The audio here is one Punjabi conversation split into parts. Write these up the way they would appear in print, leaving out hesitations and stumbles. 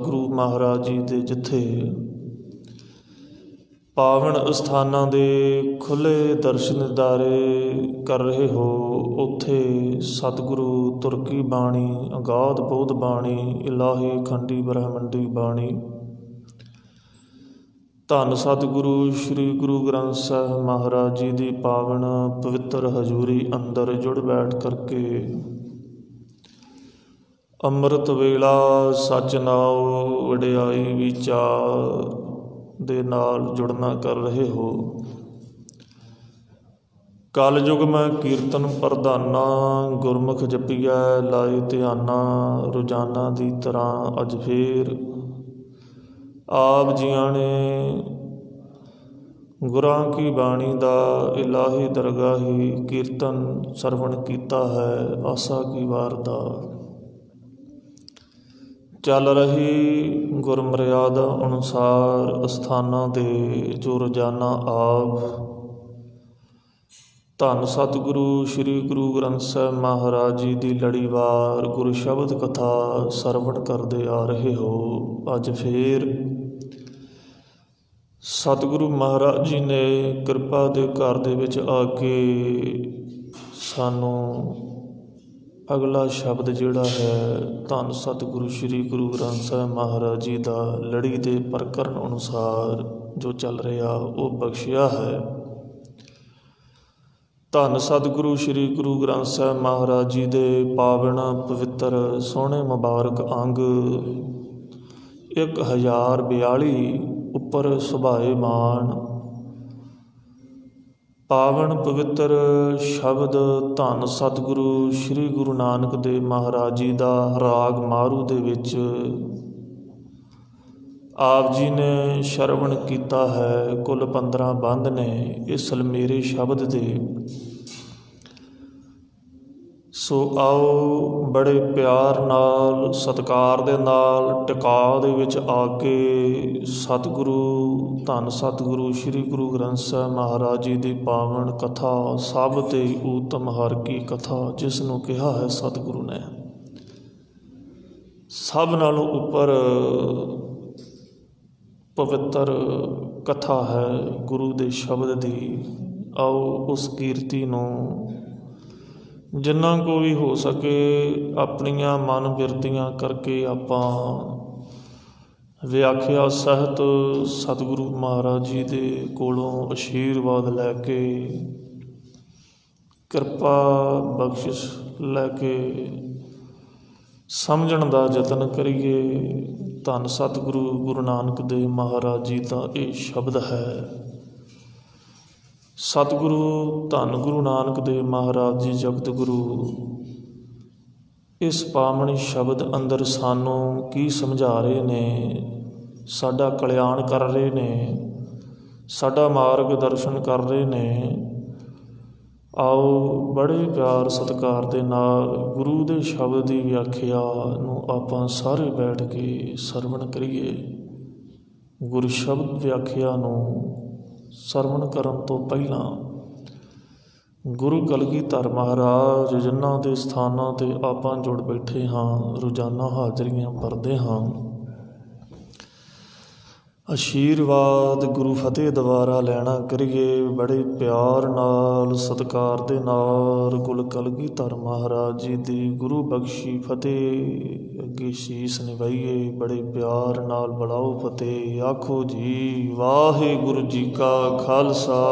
ਗੁਰੂ ਮਹਾਰਾਜ ਜੀ ਦੇ ਜਿੱਥੇ ਪਾਵਨ ਅਸਥਾਨਾਂ ਦੇ ਖੁੱਲ੍ਹੇ ਦਰਸ਼ਨ ਦੀਦਾਰੇ ਕਰ ਰਹੇ ਹੋ, ਉੱਥੇ ਸਤਿਗੁਰੂ ਤੁਰਕੀ ਬਾਣੀ, ਅਗਾਧ ਬੋਧ ਬਾਣੀ, ਇਲਾਹੀ ਖੰਡੀ ਬ੍ਰਹਮੰਡੀ ਬਾਣੀ, ਧੰਨ ਸਤਿਗੁਰੂ ਸ੍ਰੀ ਗੁਰੂ ਗ੍ਰੰਥ ਸਾਹਿਬ ਮਹਾਰਾਜ ਜੀ ਦੀ ਪਾਵਨ ਪਵਿੱਤਰ ਹਜ਼ੂਰੀ ਅੰਦਰ ਜੁੜ ਬੈਠ ਕਰਕੇ ਅੰਮ੍ਰਿਤ ਵੇਲਾ ਸੱਚ ਨਾਉ ਵਡਿਆਈ ਵਿਚਾਰ ਦੇ ਨਾਲ ਜੁੜਨਾ ਕਰ ਰਹੇ ਹੋ। ਕਲਯੁਗ ਮੈਂ ਕੀਰਤਨ ਪ੍ਰਧਾਨਾ, ਗੁਰਮੁਖ ਜਪੀਐ ਲਾਏ ਧਿਆਨਾ, ਰੋਜ਼ਾਨਾ ਦੀ ਤਰ੍ਹਾਂ ਅੱਜ ਫੇਰ ਆਪ ਜੀਆਂ ਨੇ ਗੁਰਾਂ ਕੀ ਬਾਣੀ ਦਾ ਇਲਾਹੀ ਦਰਗਾਹੀ ਕੀਰਤਨ ਸਰਵਣ ਕੀਤਾ ਹੈ। ਆਸਾ ਕੀ ਵਾਰ ਦਾ ਚੱਲ ਰਹੀ ਗੁਰਮਰਿਆਦਾ ਅਨੁਸਾਰ ਅਸਥਾਨਾਂ ਦੇ ਜੋ ਰੋਜ਼ਾਨਾ ਆਪ ਧੰਨ ਸਤਿਗੁਰੂ ਸ੍ਰੀ ਗੁਰੂ ਗ੍ਰੰਥ ਸਾਹਿਬ ਮਹਾਰਾਜ ਜੀ ਦੀ ਲੜੀਵਾਰ ਗੁਰੂ ਸ਼ਬਦ ਕਥਾ ਸਰਵਣ ਕਰਦੇ ਆ ਰਹੇ ਹੋ। ਅੱਜ ਫੇਰ ਸਤਿਗੁਰੂ ਮਹਾਰਾਜ ਜੀ ਨੇ ਕਿਰਪਾ ਦੇ ਘਰ ਦੇ ਵਿੱਚ ਆ ਕੇ ਸਾਨੂੰ ਅਗਲਾ ਸ਼ਬਦ ਜਿਹੜਾ ਹੈ ਧੰਨ ਸਤਿਗੁਰੂ ਸ੍ਰੀ ਗੁਰੂ ਗ੍ਰੰਥ ਸਾਹਿਬ ਮਹਾਰਾਜ ਜੀ ਦਾ ਲੜੀ ਦੇ ਪ੍ਰਕਰਨ ਅਨੁਸਾਰ ਜੋ ਚੱਲ ਰਿਹਾ ਉਹ ਬਖਸ਼ਿਆ ਹੈ। ਧੰਨ ਸਤਿਗੁਰੂ ਸ੍ਰੀ ਗੁਰੂ ਗ੍ਰੰਥ ਸਾਹਿਬ ਮਹਾਰਾਜ ਜੀ ਦੇ ਪਾਵਨ ਪਵਿੱਤਰ ਸੋਹਣੇ ਮੁਬਾਰਕ ਅੰਗ 1042 ਉੱਪਰ ਸੁਭਾਏਮਾਨ ਪਾਵਨ ਪਵਿੱਤਰ ਸ਼ਬਦ ਧੰਨ ਸਤਿਗੁਰੂ ਸ੍ਰੀ ਗੁਰੂ ਨਾਨਕ ਦੇਵ ਮਹਾਰਾਜ ਜੀ ਦਾ ਰਾਗ ਮਾਰੂ ਦੇ ਵਿੱਚ ਆਪ ਜੀ ਨੇ ਸ਼ਰਵਣ ਕੀਤਾ ਹੈ। ਕੁੱਲ 15 ਬੰਦ ਨੇ ਇਸ ਲਮੇਰੇ ਸ਼ਬਦ ਦੇ। ਸੋ ਆਓ ਬੜੇ ਪਿਆਰ ਨਾਲ ਸਤਿਕਾਰ ਦੇ ਨਾਲ ਟਿਕਾ ਦੇ ਵਿੱਚ ਆ ਕੇ ਸਤਿਗੁਰੂ ਧੰਨ ਸਤਿਗੁਰੂ ਸ੍ਰੀ ਗੁਰੂ ਗ੍ਰੰਥ ਸਾਹਿਬ ਮਹਾਰਾਜ ਜੀ ਦੀ ਪਾਵਨ ਕਥਾ, ਸਭ ਤੇ ਊਤਮ ਹਰ ਕੀ ਕਥਾ, ਜਿਸ ਨੂੰ ਕਿਹਾ ਹੈ ਸਤਿਗੁਰੂ ਨੇ ਸਭ ਨਾਲੋਂ ਉੱਪਰ ਪਵਿੱਤਰ ਕਥਾ ਹੈ ਗੁਰੂ ਦੇ ਸ਼ਬਦ ਦੀ। ਆਓ ਉਸ ਕੀਰਤੀ ਨੂੰ ਜਿੰਨਾ ਕੋ ਵੀ ਹੋ ਸਕੇ ਆਪਣੀਆਂ ਮਨ ਬਿਰਤੀਆਂ ਕਰਕੇ ਆਪਾਂ ਵਿਆਖਿਆ ਸਹਿਤ ਸਤਿਗੁਰੂ ਮਹਾਰਾਜ ਜੀ ਦੇ ਕੋਲੋਂ ਆਸ਼ੀਰਵਾਦ ਲੈ ਕੇ ਕਿਰਪਾ ਬਖਸ਼ਿਸ਼ ਲੈ ਕੇ ਸਮਝਣ ਦਾ ਯਤਨ ਕਰੀਏ। ਧੰਨ ਸਤਿਗੁਰੂ ਗੁਰੂ ਨਾਨਕ ਦੇਵ ਮਹਾਰਾਜ ਜੀ ਦਾ ਇਹ ਸ਼ਬਦ ਹੈ। ਸਤਿਗੁਰੂ ਧੰਨ ਗੁਰੂ ਨਾਨਕ ਦੇਵ ਮਹਾਰਾਜ ਜੀ ਜਗਤ ਗੁਰੂ ਇਸ ਪਾਵਨ ਸ਼ਬਦ ਅੰਦਰ ਸਾਨੂੰ ਕੀ ਸਮਝਾ ਰਹੇ ਨੇ, ਸਾਡਾ ਕਲਿਆਣ ਕਰ ਰਹੇ ਨੇ, ਸਾਡਾ ਮਾਰਗ ਦਰਸ਼ਨ ਕਰ ਰਹੇ ਨੇ। ਆਓ ਬੜੇ ਪਿਆਰ ਸਤਿਕਾਰ ਦੇ ਨਾਲ ਗੁਰੂ ਦੇ ਸ਼ਬਦ ਦੀ ਵਿਆਖਿਆ ਨੂੰ ਆਪਾਂ ਸਾਰੇ ਬੈਠ ਕੇ ਸਰਵਣ ਕਰੀਏ। ਗੁਰੂ ਸ਼ਬਦ ਵਿਆਖਿਆ ਨੂੰ ਸਰਵਣ ਕਰਨ ਤੋਂ ਪਹਿਲਾਂ ਗੁਰੂ ਕਲਗੀਧਰ ਮਹਾਰਾਜ ਜਿਨ੍ਹਾਂ ਦੇ ਸਥਾਨਾਂ 'ਤੇ ਆਪਾਂ ਜੁੜ ਬੈਠੇ ਹਾਂ, ਰੋਜ਼ਾਨਾ ਹਾਜ਼ਰੀਆਂ ਭਰਦੇ ਹਾਂ, ਆਸ਼ੀਰਵਾਦ ਗੁਰੂ ਫਤਿਹ ਦੁਆਰਾ ਲੈਣਾ ਕਰੀਏ। ਬੜੇ ਪਿਆਰ ਨਾਲ ਸਤਿਕਾਰ ਦੇ ਨਾਲ ਗੁਰੂ ਕਲਗੀਧਰ ਮਹਾਰਾਜ ਜੀ ਦੀ ਗੁਰੂ ਬਖਸ਼ੀ ਫਤਿਹ ਅੱਗੇ ਸ਼ੀਸ਼ ਨਿਵਾਈਏ। ਬੜੇ ਪਿਆਰ ਨਾਲ ਬੁਲਾਓ ਫਤਿਹ। ਆਖੋ ਜੀ ਵਾਹਿਗੁਰੂ ਜੀ ਕਾ ਖਾਲਸਾ,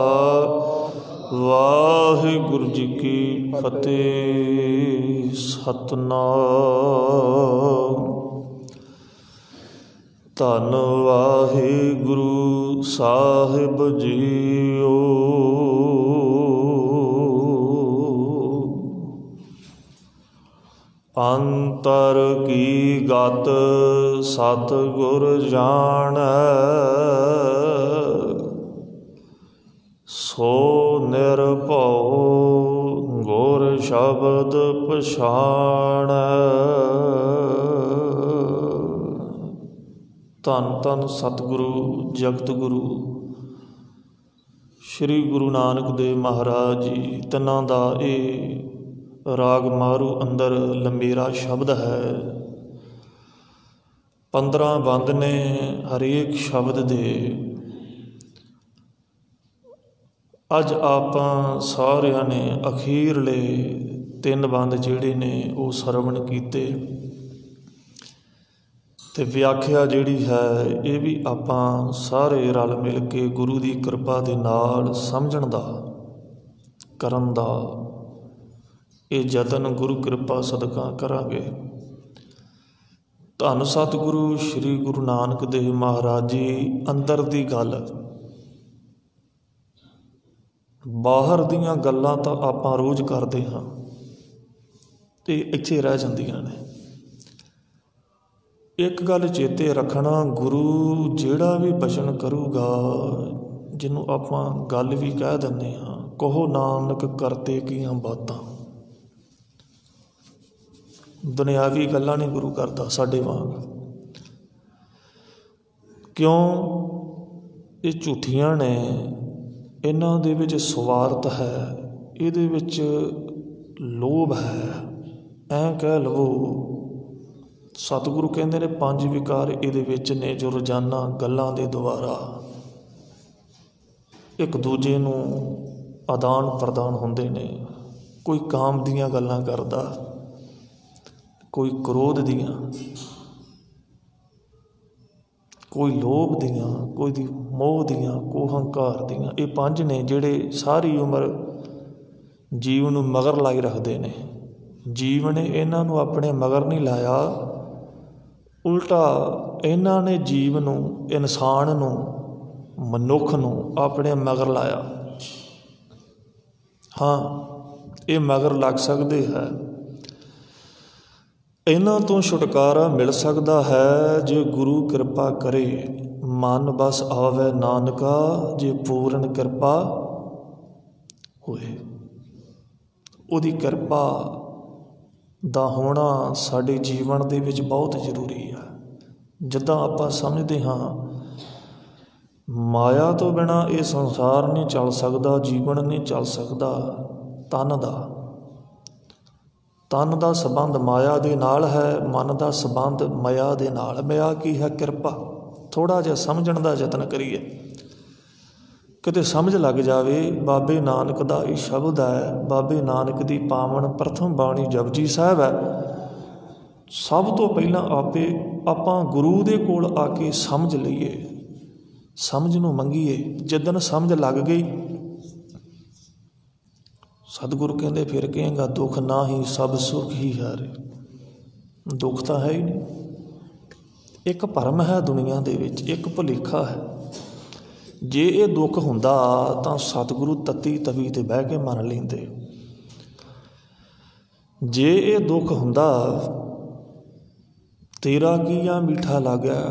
ਵਾਹਿਗੁਰੂ ਜੀ ਕੀ ਫਤਿਹ। ਸਤਿਨਾਮ। ਧੰਨ ਵਾਹਿਗੁਰੂ ਸਾਹਿਬ ਜੀਓ। ਅੰਤਰ ਕੀ ਗਤ ਸਤਿਗੁਰ ਜਾਣੈ, ਸੋ ਨਿਰਭਉ ਗੁਰ ਸ਼ਬਦ ਪਛਾਣੈ। ਧੰਨ ਧੰਨ ਸਤਿਗੁਰੂ ਜਗਤ ਗੁਰੂ ਸ਼੍ਰੀ ਗੁਰੂ ਨਾਨਕ ਦੇਵ ਮਹਾਰਾਜ ਜੀ ਤਿੰਨਾਂ ਦਾ ਇਹ ਰਾਗ ਮਾਰੂ ਅੰਦਰ ਲੰਬੇਰਾ ਸ਼ਬਦ ਹੈ। 15 ਬੰਦ ਨੇ ਹਰੇਕ ਸ਼ਬਦ ਦੇ। ਅੱਜ ਆਪਾਂ ਸਾਰਿਆਂ ਨੇ ਅਖੀਰਲੇ 3 ਬੰਦ ਜਿਹੜੇ ਨੇ ਉਹ ਸਰਵਣ ਕੀਤੇ, ਅਤੇ ਵਿਆਖਿਆ ਜਿਹੜੀ ਹੈ ਇਹ ਵੀ ਆਪਾਂ ਸਾਰੇ ਰਲ ਮਿਲ ਕੇ ਗੁਰੂ ਦੀ ਕਿਰਪਾ ਦੇ ਨਾਲ ਸਮਝਣ ਦਾ, ਕਰਨ ਦਾ ਇਹ ਯਤਨ ਗੁਰੂ ਕਿਰਪਾ ਸਦਕਾ ਕਰਾਂਗੇ। ਧੰਨ ਸਤਿਗੁਰੂ ਸ਼੍ਰੀ ਗੁਰੂ ਨਾਨਕ ਦੇਵ ਮਹਾਰਾਜ ਜੀ ਅੰਦਰ ਦੀ ਗੱਲ, ਬਾਹਰ ਦੀਆਂ ਗੱਲਾਂ ਤਾਂ ਆਪਾਂ ਰੋਜ਼ ਕਰਦੇ ਹਾਂ ਅਤੇ ਇੱਥੇ ਰਹਿ ਜਾਂਦੀਆਂ ਨੇ। ਇੱਕ ਗੱਲ ਚੇਤੇ ਰੱਖਣਾ, ਗੁਰੂ ਜਿਹੜਾ ਵੀ ਬਚਨ ਕਰੂਗਾ, ਜਿਹਨੂੰ ਆਪਾਂ ਗੱਲ ਵੀ ਕਹਿ ਦਿੰਦੇ ਹਾਂ, ਕਹੋ ਨਾਨਕ ਕਰਤੇ ਕੀਆਂ ਬਾਤਾਂ, ਦੁਨਿਆਵੀ ਗੱਲਾਂ ਨਹੀਂ ਗੁਰੂ ਕਰਦਾ ਸਾਡੇ ਵਾਂਗ। ਕਿਉਂ? ਇਹ ਝੂਠੀਆਂ ਨੇ, ਇਹਨਾਂ ਦੇ ਵਿੱਚ ਸਵਾਰਥ ਹੈ, ਇਹਦੇ ਵਿੱਚ ਲੋਭ ਹੈ। ਐਂ ਕਹਿ ਲਵੋ, ਸਤਿਗੁਰੂ ਕਹਿੰਦੇ ਨੇ 5 ਵਿਕਾਰ ਇਹਦੇ ਵਿੱਚ ਨੇ, ਜੋ ਰੋਜ਼ਾਨਾ ਗੱਲਾਂ ਦੇ ਦੁਆਰਾ ਇੱਕ ਦੂਜੇ ਨੂੰ ਆਦਾਨ ਪ੍ਰਦਾਨ ਹੁੰਦੇ ਨੇ। ਕੋਈ ਕਾਮ ਦੀਆਂ ਗੱਲਾਂ ਕਰਦਾ, ਕੋਈ ਕ੍ਰੋਧ ਦੀਆਂ, ਕੋਈ ਲੋਭ ਦੀਆਂ, ਕੋਈ ਦੀ ਮੋਹ ਦੀਆਂ, ਕੋਈ ਹੰਕਾਰ ਦੀਆਂ। ਇਹ 5 ਨੇ ਜਿਹੜੇ ਸਾਰੀ ਉਮਰ ਜੀਵ ਨੂੰ ਮਗਰ ਲਾਈ ਰੱਖਦੇ ਨੇ। ਜੀਵ ਨੇ ਇਹਨਾਂ ਨੂੰ ਆਪਣੇ ਮਗਰ ਨਹੀਂ ਲਾਇਆ, ਉਲਟਾ ਇਹਨਾਂ ਨੇ ਜੀਵ ਨੂੰ, ਇਨਸਾਨ ਨੂੰ, ਮਨੁੱਖ ਨੂੰ ਆਪਣੇ ਮਗਰ ਲਾਇਆ। ਹਾਂ, ਇਹ ਮਗਰ ਲੱਗ ਸਕਦੇ ਹੈ। ਇਹਨਾਂ ਤੋਂ ਛੁਟਕਾਰਾ ਮਿਲ ਸਕਦਾ ਹੈ ਜੇ ਗੁਰੂ ਕਿਰਪਾ ਕਰੇ। ਮਨ ਬਸ ਆਵੇ ਨਾਨਕਾ, ਜੇ ਪੂਰਨ ਕਿਰਪਾ ਹੋਏ। ਉਹਦੀ ਕਿਰਪਾ ਦਾ ਹੋਣਾ ਸਾਡੇ ਜੀਵਨ ਦੇ ਵਿੱਚ ਬਹੁਤ ਜ਼ਰੂਰੀ ਹੈ। ਜਿੱਦਾਂ ਆਪਾਂ ਸਮਝਦੇ ਹਾਂ, ਮਾਇਆ ਤੋਂ ਬਿਨਾਂ ਇਹ ਸੰਸਾਰ ਨਹੀਂ ਚੱਲ ਸਕਦਾ, ਜੀਵਨ ਨਹੀਂ ਚੱਲ ਸਕਦਾ। ਤਨ ਦਾ ਸੰਬੰਧ ਮਾਇਆ ਦੇ ਨਾਲ ਹੈ, ਮਨ ਦਾ ਸੰਬੰਧ ਮਾਇਆ ਦੇ ਨਾਲ। ਮਾਇਆ ਕੀ ਹੈ? ਕਿਰਪਾ। ਥੋੜ੍ਹਾ ਜਿਹਾ ਸਮਝਣ ਦਾ ਯਤਨ ਕਰੀਏ, ਕਿਤੇ ਸਮਝ ਲੱਗ ਜਾਵੇ। ਬਾਬੇ ਨਾਨਕ ਦਾ ਇਹ ਸ਼ਬਦ ਹੈ, ਬਾਬੇ ਨਾਨਕ ਦੀ ਪਾਵਨ ਪ੍ਰਥਮ ਬਾਣੀ ਜਪਜੀ ਸਾਹਿਬ ਹੈ। ਸਭ ਤੋਂ ਪਹਿਲਾਂ ਆਪਾਂ ਗੁਰੂ ਦੇ ਕੋਲ ਆ ਕੇ ਸਮਝ ਲਈਏ, ਸਮਝ ਨੂੰ ਮੰਗੀਏ। ਜਿੱਦਣ ਸਮਝ ਲੱਗ ਗਈ, ਸਤਿਗੁਰੂ ਕਹਿੰਦੇ ਫਿਰ ਕਹੇਗਾ ਦੁੱਖ ਨਾ ਹੀ ਸਭ ਸੁੱਖ ਹੀ ਹਾਰੇ। ਦੁੱਖ ਤਾਂ ਹੈ ਹੀ ਨਹੀਂ। ਇੱਕ ਭਰਮ ਹੈ ਦੁਨੀਆ ਦੇ ਵਿੱਚ, ਇੱਕ ਭੁਲੇਖਾ ਹੈ। ਜੇ ਇਹ ਦੁੱਖ ਹੁੰਦਾ ਤਾਂ ਸਤਿਗੁਰੂ ਤੱਤੀ ਤਵੀ 'ਤੇ ਬਹਿ ਕੇ ਮੰਨ ਲੈਂਦੇ। ਜੇ ਇਹ ਦੁੱਖ ਹੁੰਦਾ, ਤੇਰਾ ਕੀਆ ਮਿੱਠਾ ਲੱਗਿਆ,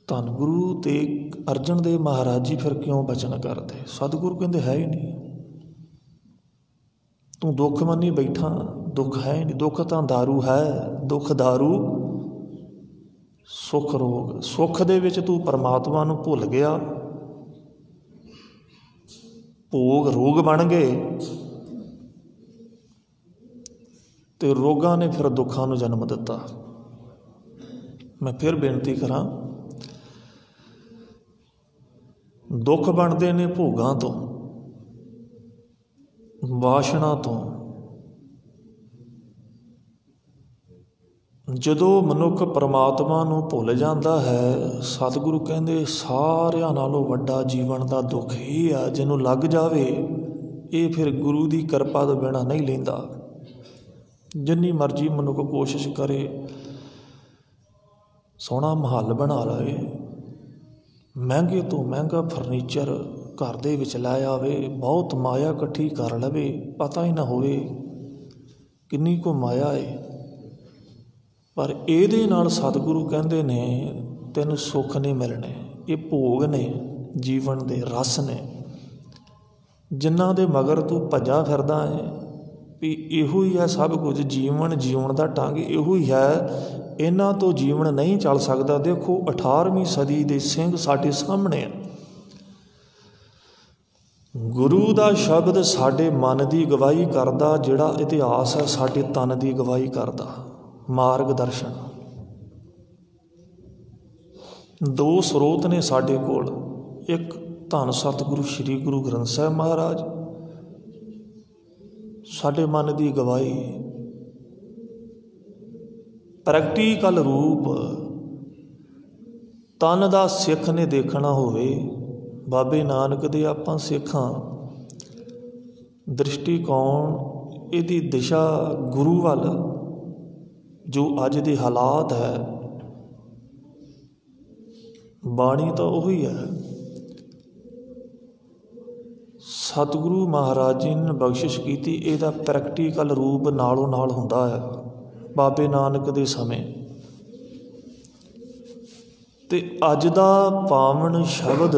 ਧੰਨ ਗੁਰੂ ਤੇਗ ਅਰਜਨ ਦੇਵ ਮਹਾਰਾਜ ਜੀ ਫਿਰ ਕਿਉਂ ਬਚਨ ਕਰਦੇ? ਸਤਿਗੁਰੂ ਕਹਿੰਦੇ ਹੈ ਹੀ ਨਹੀਂ। ਤੂੰ ਦੁੱਖ ਮੰਨੀ ਬੈਠਾ, ਦੁੱਖ ਹੈ ਨਹੀਂ। ਦੁੱਖ ਤਾਂ ਦਾਰੂ ਹੈ, ਦੁੱਖ ਦਾਰੂ ਸੁੱਖ ਰੋਗ। ਸੁੱਖ ਦੇ ਵਿੱਚ ਤੂੰ ਪਰਮਾਤਮਾ ਨੂੰ ਭੁੱਲ ਗਿਆ, ਭੋਗ ਰੋਗ ਬਣ ਗਏ, ਅਤੇ ਰੋਗਾਂ ਨੇ ਫਿਰ ਦੁੱਖਾਂ ਨੂੰ ਜਨਮ ਦਿੱਤਾ। ਮੈਂ ਫਿਰ ਬੇਨਤੀ ਕਰਾਂ, ਦੁੱਖ ਬਣਦੇ ਨੇ ਭੋਗਾਂ ਤੋਂ, ਵਾਸ਼ਨਾ ਤੋਂ। ਜਦੋਂ ਮਨੁੱਖ ਪਰਮਾਤਮਾ ਨੂੰ ਭੁੱਲ ਜਾਂਦਾ ਹੈ, ਸਤਿਗੁਰੂ ਕਹਿੰਦੇ ਸਾਰਿਆਂ ਨਾਲੋਂ ਵੱਡਾ ਜੀਵਨ ਦਾ ਦੁੱਖ ਇਹ ਆ, ਜਿਹਨੂੰ ਲੱਗ ਜਾਵੇ ਇਹ ਫਿਰ ਗੁਰੂ ਦੀ ਕਿਰਪਾ ਤੋਂ ਬਿਨਾਂ ਨਹੀਂ ਲੈਂਦਾ। ਜਿੰਨੀ ਮਰਜ਼ੀ ਮਨੁੱਖ ਕੋਸ਼ਿਸ਼ ਕਰੇ, ਸੋਹਣਾ ਮਹੱਲ ਬਣਾ ਲਵੇ, ਮਹਿੰਗੇ ਤੋਂ ਮਹਿੰਗਾ ਫਰਨੀਚਰ ਘਰ ਦੇ ਵਿੱਚ ਲੈ ਆਵੇ, ਬਹੁਤ ਮਾਇਆ ਇਕੱਠੀ ਕਰ ਲਵੇ, ਪਤਾ ਹੀ ਨਾ ਹੋਵੇ ਕਿੰਨੀ ਕੁ ਮਾਇਆ ਹੈ। ਪਰ ਇਹਦੇ ਨਾਲ ਸਤਿਗੁਰੂ ਕਹਿੰਦੇ ਨੇ ਤੈਨੂੰ ਸੁੱਖ ਨਹੀਂ ਮਿਲਣੇ। ਇਹ ਭੋਗ ਨੇ, ਜੀਵਨ ਦੇ ਰਸ ਨੇ, ਜਿਨ੍ਹਾਂ ਦੇ ਮਗਰ ਤੂੰ ਭੱਜਾ ਫਿਰਦਾ ਹੈ ਵੀ ਇਹੋ ਹੀ ਹੈ ਸਭ ਕੁਝ। ਜੀਵਨ ਜਿਉਣ ਦਾ ਢੰਗ ਇਹੋ ਹੀ ਹੈ, ਇਹਨਾਂ ਤੋਂ ਜੀਵਨ ਨਹੀਂ ਚੱਲ ਸਕਦਾ। ਦੇਖੋ 18ਵੀਂ ਸਦੀ ਦੇ ਸਿੰਘ ਸਾਡੇ ਸਾਹਮਣੇ ਆ। ਗੁਰੂ ਦਾ ਸ਼ਬਦ ਸਾਡੇ ਮਨ ਦੀ ਗਵਾਹੀ ਕਰਦਾ, ਜਿਹੜਾ ਇਤਿਹਾਸ ਹੈ ਸਾਡੇ ਤਨ ਦੀ ਗਵਾਹੀ ਕਰਦਾ। ਮਾਰਗ ਦਰਸ਼ਨ दो ਸਰੋਤ ਨੇ ਸਾਡੇ ਕੋਲ, ਇੱਕ ਧੰਨ ਸਤਿਗੁਰੂ ਸ੍ਰੀ ਗੁਰੂ ਗ੍ਰੰਥ ਸਾਹਿਬ ਮਹਾਰਾਜ, ਸਾਡੇ ਮਨ ਦੀ ਗਵਾਹੀ, ਪ੍ਰੈਕਟੀਕਲ ਰੂਪ ਤਨ ਦਾ ਸਿੱਖ ਨੇ ਦੇਖਣਾ ਹੋਵੇ, ਬਾਬੇ ਨਾਨਕ ਦੇ ਆਪਾਂ ਸਿੱਖਾਂ, ਦ੍ਰਿਸ਼ਟੀਕੋਣ ਇਹਦੀ ਦਿਸ਼ਾ ਗੁਰੂ ਵੱਲ, ਜੋ ਅੱਜ ਦੇ ਹਾਲਾਤ ਹੈ, ਬਾਣੀ ਤਾਂ ਉਹੀ ਹੈ। ਸਤਿਗੁਰੂ ਮਹਾਰਾਜ ਜੀ ਨੇ ਬਖਸ਼ਿਸ਼ ਕੀਤੀ, ਇਹਦਾ ਪ੍ਰੈਕਟੀਕਲ ਰੂਪ ਨਾਲੋਂ ਨਾਲ ਹੁੰਦਾ ਹੈ ਬਾਬੇ ਨਾਨਕ ਦੇ ਸਮੇਂ। ਤੇ ਅੱਜ ਦਾ ਪਾਵਨ ਸ਼ਬਦ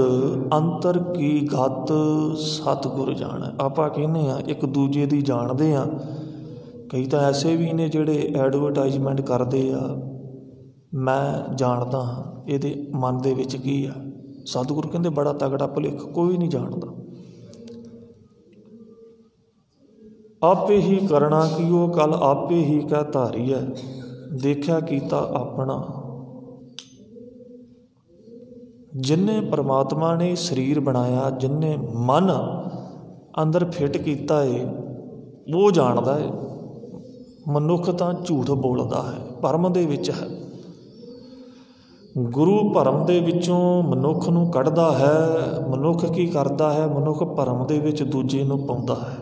ਅੰਤਰ ਕੀ ਗਤ ਸਤਿਗੁਰ ਜਾਣੈ। ਆਪਾਂ ਕਹਿੰਦੇ ਹਾਂ ਇੱਕ ਦੂਜੇ ਦੀ ਜਾਣਦੇ ਹਾਂ, ਕਈ ਤਾਂ ਐਸੇ ਵੀ ਨੇ ਜਿਹੜੇ ਐਡਵਰਟਾਈਜ਼ਮੈਂਟ ਕਰਦੇ ਆ, ਮੈਂ ਜਾਣਦਾ ਹਾਂ ਇਹਦੇ ਮਨ ਦੇ ਵਿੱਚ ਕੀ ਆ। ਸਤਿਗੁਰੂ ਕਹਿੰਦੇ ਬੜਾ ਤਗੜਾ ਭੁਲੇਖ, ਕੋਈ ਨਹੀਂ ਜਾਣਦਾ। ਆਪੇ ਹੀ ਕਰਨਾ ਕੀ ਉਹ ਕੱਲ ਆਪੇ ਹੀ ਕਹਿ ਧਾਰੀ ਹੈ, ਦੇਖਿਆ ਕੀਤਾ ਆਪਣਾ। ਜਿਨ੍ਹੇ ਪਰਮਾਤਮਾ ਨੇ ਸਰੀਰ ਬਣਾਇਆ, ਜਿਨ੍ਹੇ ਮਨ ਅੰਦਰ ਫਿੱਟ ਕੀਤਾ ਏ, ਉਹ ਜਾਣਦਾ ਹੈ। ਮਨੁੱਖ ਤਾਂ ਝੂਠ ਬੋਲਦਾ ਹੈ, ਭਰਮ ਦੇ ਵਿੱਚ ਹੈ। ਗੁਰੂ ਭਰਮ ਦੇ ਵਿੱਚੋਂ ਮਨੁੱਖ ਨੂੰ ਕੱਢਦਾ ਹੈ। ਮਨੁੱਖ ਕੀ ਕਰਦਾ ਹੈ? ਮਨੁੱਖ ਭਰਮ ਦੇ ਵਿੱਚ ਦੂਜੇ ਨੂੰ ਪਾਉਂਦਾ ਹੈ।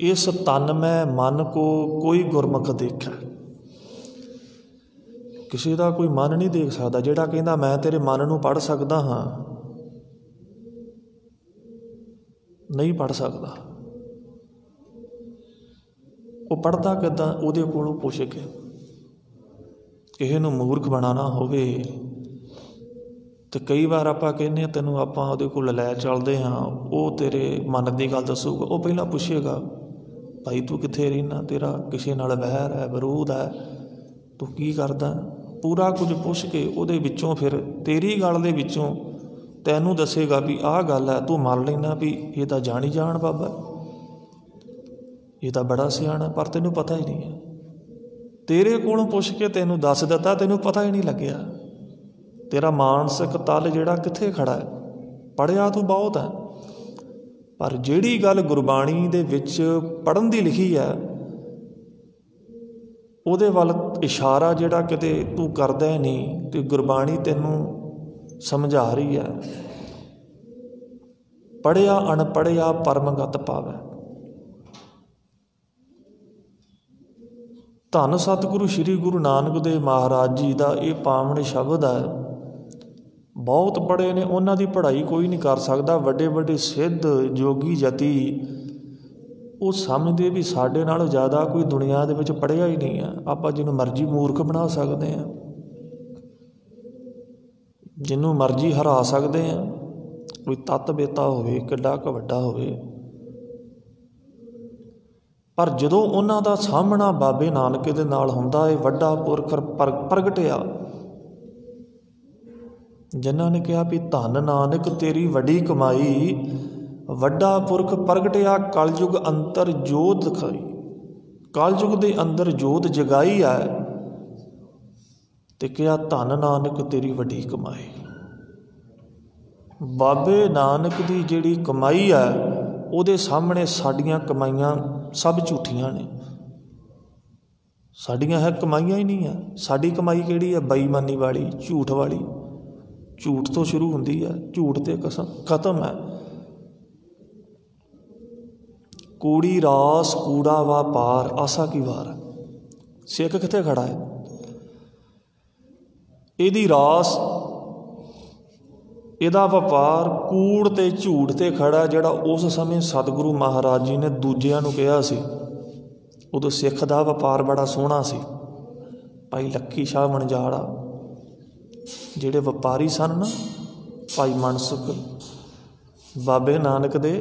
ਇਸ ਤਨ ਮੈਂ ਮਨ ਕੋ ਕੋਈ ਗੁਰਮੁਖ ਦੇਖੈ। ਕਿਸੇ ਦਾ ਕੋਈ ਮਨ ਨਹੀਂ ਦੇਖ ਸਕਦਾ। ਜਿਹੜਾ ਕਹਿੰਦਾ ਮੈਂ ਤੇਰੇ ਮਨ ਨੂੰ ਪੜ੍ਹ ਸਕਦਾ ਹਾਂ, ਨਹੀਂ ਪੜ੍ਹ ਸਕਦਾ। ਉਹ ਪੜ੍ਹਦਾ ਕਿੱਦਾਂ? ਉਹਦੇ ਕੋਲੋਂ ਪੁੱਛ ਕੇ। ਕਿਸੇ ਨੂੰ ਮੂਰਖ ਬਣਾਉਣਾ ਹੋਵੇ ਤੇ ਕਈ ਵਾਰ ਆਪਾਂ ਕਹਿੰਦੇ ਹਾਂ ਤੈਨੂੰ ਆਪਾਂ ਉਹਦੇ ਕੋਲ ਲੈ ਚੱਲਦੇ ਹਾਂ, ਉਹ ਤੇਰੇ ਮਨ ਦੀ ਗੱਲ ਦੱਸੂਗਾ। ਉਹ ਪਹਿਲਾਂ ਪੁੱਛੇਗਾ ਭਾਈ ਤੂੰ ਕਿੱਥੇ ਰਹਿੰਦਾ, ਤੇਰਾ ਕਿਸੇ ਨਾਲ ਵੈਰ ਹੈ, ਵਿਰੋਧ ਹੈ, ਤੂੰ ਕੀ ਕਰਦਾ, ਪੂਰਾ ਕੁਝ ਪੁੱਛ ਕੇ ਉਹਦੇ ਵਿੱਚੋਂ ਫਿਰ ਤੇਰੀ ਗੱਲ ਦੇ ਵਿੱਚੋਂ ਤੈਨੂੰ ਦੱਸੇਗਾ ਵੀ ਆਹ ਗੱਲ ਹੈ। ਤੂੰ ਮੰਨ ਲੈਣਾ ਵੀ ਇਹ ਤਾਂ ਜਾਣੀ ਜਾਣ ਬਾਬਾ, ਇਹ ਤਾਂ ਬੜਾ ਸਿਆਣਾ, ਪਰ ਤੈਨੂੰ ਪਤਾ ਹੀ ਨਹੀਂ ਹੈ। ਤੇਰੇ ਕੋਲੋਂ ਪੁੱਛ ਕੇ ਤੈਨੂੰ ਦੱਸ ਦਿੱਤਾ, ਤੈਨੂੰ ਪਤਾ ਹੀ ਨਹੀਂ ਲੱਗਿਆ। ਤੇਰਾ ਮਾਨਸਿਕ ਤਲ ਜਿਹੜਾ ਕਿੱਥੇ ਖੜਾ ਹੈ? ਪੜ੍ਹਿਆ ਤੂੰ ਬਹੁਤ ਹੈ, ਪਰ ਜਿਹੜੀ ਗੱਲ ਗੁਰਬਾਣੀ ਦੇ ਵਿੱਚ ਪੜ੍ਹਨ ਦੀ ਲਿਖੀ ਹੈ, ਉਹਦੇ ਵੱਲ ਇਸ਼ਾਰਾ ਜਿਹੜਾ ਕਿਤੇ ਤੂੰ ਕਰਦਾ ਹੀ ਨਹੀਂ। ਤੇ ਗੁਰਬਾਣੀ ਤੈਨੂੰ ਸਮਝਾ ਰਹੀ ਹੈ, ਪੜ੍ਹਿਆ ਅਣਪੜ੍ਹਿਆ ਪਰਮਗਤ ਪਾਵੈ। ਧੰਨ ਸਤਿਗੁਰੂ ਸ੍ਰੀ ਗੁਰੂ ਨਾਨਕ ਦੇਵ ਮਹਾਰਾਜ ਜੀ ਦਾ ਇਹ ਪਾਵਨ ਸ਼ਬਦ ਹੈ। ਬਹੁਤ ਬੜੇ ਨੇ, ਉਹਨਾਂ ਦੀ ਪੜ੍ਹਾਈ ਕੋਈ ਨਹੀਂ ਕਰ ਸਕਦਾ। ਵੱਡੇ ਵੱਡੇ ਸਿੱਧ ਜੋਗੀ ਜਤੀ ਉਹ ਸਮਝਦੇ ਵੀ ਸਾਡੇ ਨਾਲੋਂ ਜ਼ਿਆਦਾ ਕੋਈ ਦੁਨੀਆ ਦੇ ਵਿੱਚ ਪੜ੍ਹਿਆ ਹੀ ਨਹੀਂ ਹੈ। ਆਪਾਂ ਜਿਹਨੂੰ ਮਰਜ਼ੀ ਮੂਰਖ ਬਣਾ ਸਕਦੇ ਹਾਂ, ਜਿਹਨੂੰ ਮਰਜ਼ੀ ਹਰਾ ਸਕਦੇ ਹਾਂ। ਕੋਈ ਤੱਤ ਬੇਤਾ ਹੋਵੇ, ਕਿੱਡਾ ਕੁ ਵੱਡਾ ਹੋਵੇ, ਪਰ ਜਦੋਂ ਉਹਨਾਂ ਦਾ ਸਾਹਮਣਾ ਬਾਬੇ ਨਾਨਕ ਦੇ ਨਾਲ ਹੁੰਦਾ ਹੈ, ਵੱਡਾ ਪੁਰਖ ਪ੍ਰਗਟਿਆ, ਜਿਨ੍ਹਾਂ ਨੇ ਕਿਹਾ ਵੀ ਧੰਨ ਨਾਨਕ ਤੇਰੀ ਵੱਡੀ ਕਮਾਈ, ਵੱਡਾ ਪੁਰਖ ਪ੍ਰਗਟਿਆ, ਕਲਯੁਗ ਅੰਤਰ ਜੋਤ ਦਿਖਾਈ। ਕਲਯੁਗ ਦੇ ਅੰਦਰ ਜੋਤ ਜਗਾਈ ਹੈ ਤੇ ਕਿਹਾ ਧੰਨ ਨਾਨਕ ਤੇਰੀ ਵੱਡੀ ਕਮਾਈ। ਬਾਬੇ ਨਾਨਕ ਦੀ ਜਿਹੜੀ ਕਮਾਈ ਹੈ, ਉਹਦੇ ਸਾਹਮਣੇ ਸਾਡੀਆਂ ਕਮਾਈਆਂ ਸਭ ਝੂਠੀਆਂ ਨੇ। ਸਾਡੀਆਂ ਹੈ ਕਮਾਈਆਂ ਹੀ ਨਹੀਂ ਹੈ। ਸਾਡੀ ਕਮਾਈ ਕਿਹੜੀ ਹੈ? ਬੇਈਮਾਨੀ ਵਾਲੀ, ਝੂਠ ਵਾਲੀ। ਝੂਠ ਤੋਂ ਸ਼ੁਰੂ ਹੁੰਦੀ ਹੈ, ਝੂਠ ਤੇ ਖਤਮ ਹੈ। ਕੂੜੀ ਰਾਸ ਕੂੜਾ ਵਪਾਰ ਆਸਾ ਕੀ ਵਾਰ। ਸਿੱਖ ਕਿੱਥੇ ਖੜਾ ਹੈ? ਇਹਦੀ ਰਾਸ, ਇਹਦਾ ਵਪਾਰ ਕੂੜ ਤੇ ਝੂਠ ਤੇ ਖੜਾ, ਜਿਹੜਾ ਉਸ ਸਮੇਂ ਸਤਿਗੁਰੂ ਮਹਾਰਾਜ ਜੀ ਨੇ ਦੂਜਿਆਂ ਨੂੰ ਕਿਹਾ ਸੀ। ਉਦੋਂ ਸਿੱਖ ਦਾ ਵਪਾਰ ਬੜਾ ਸੋਹਣਾ ਸੀ। ਭਾਈ ਲੱਖੀ ਸ਼ਾਹ ਵਣਜਾੜਾ ਜਿਹੜੇ ਵਪਾਰੀ ਸਨ ਨਾ, ਭਾਈ ਮਨਸੁਖ, ਬਾਬੇ ਨਾਨਕ ਦੇ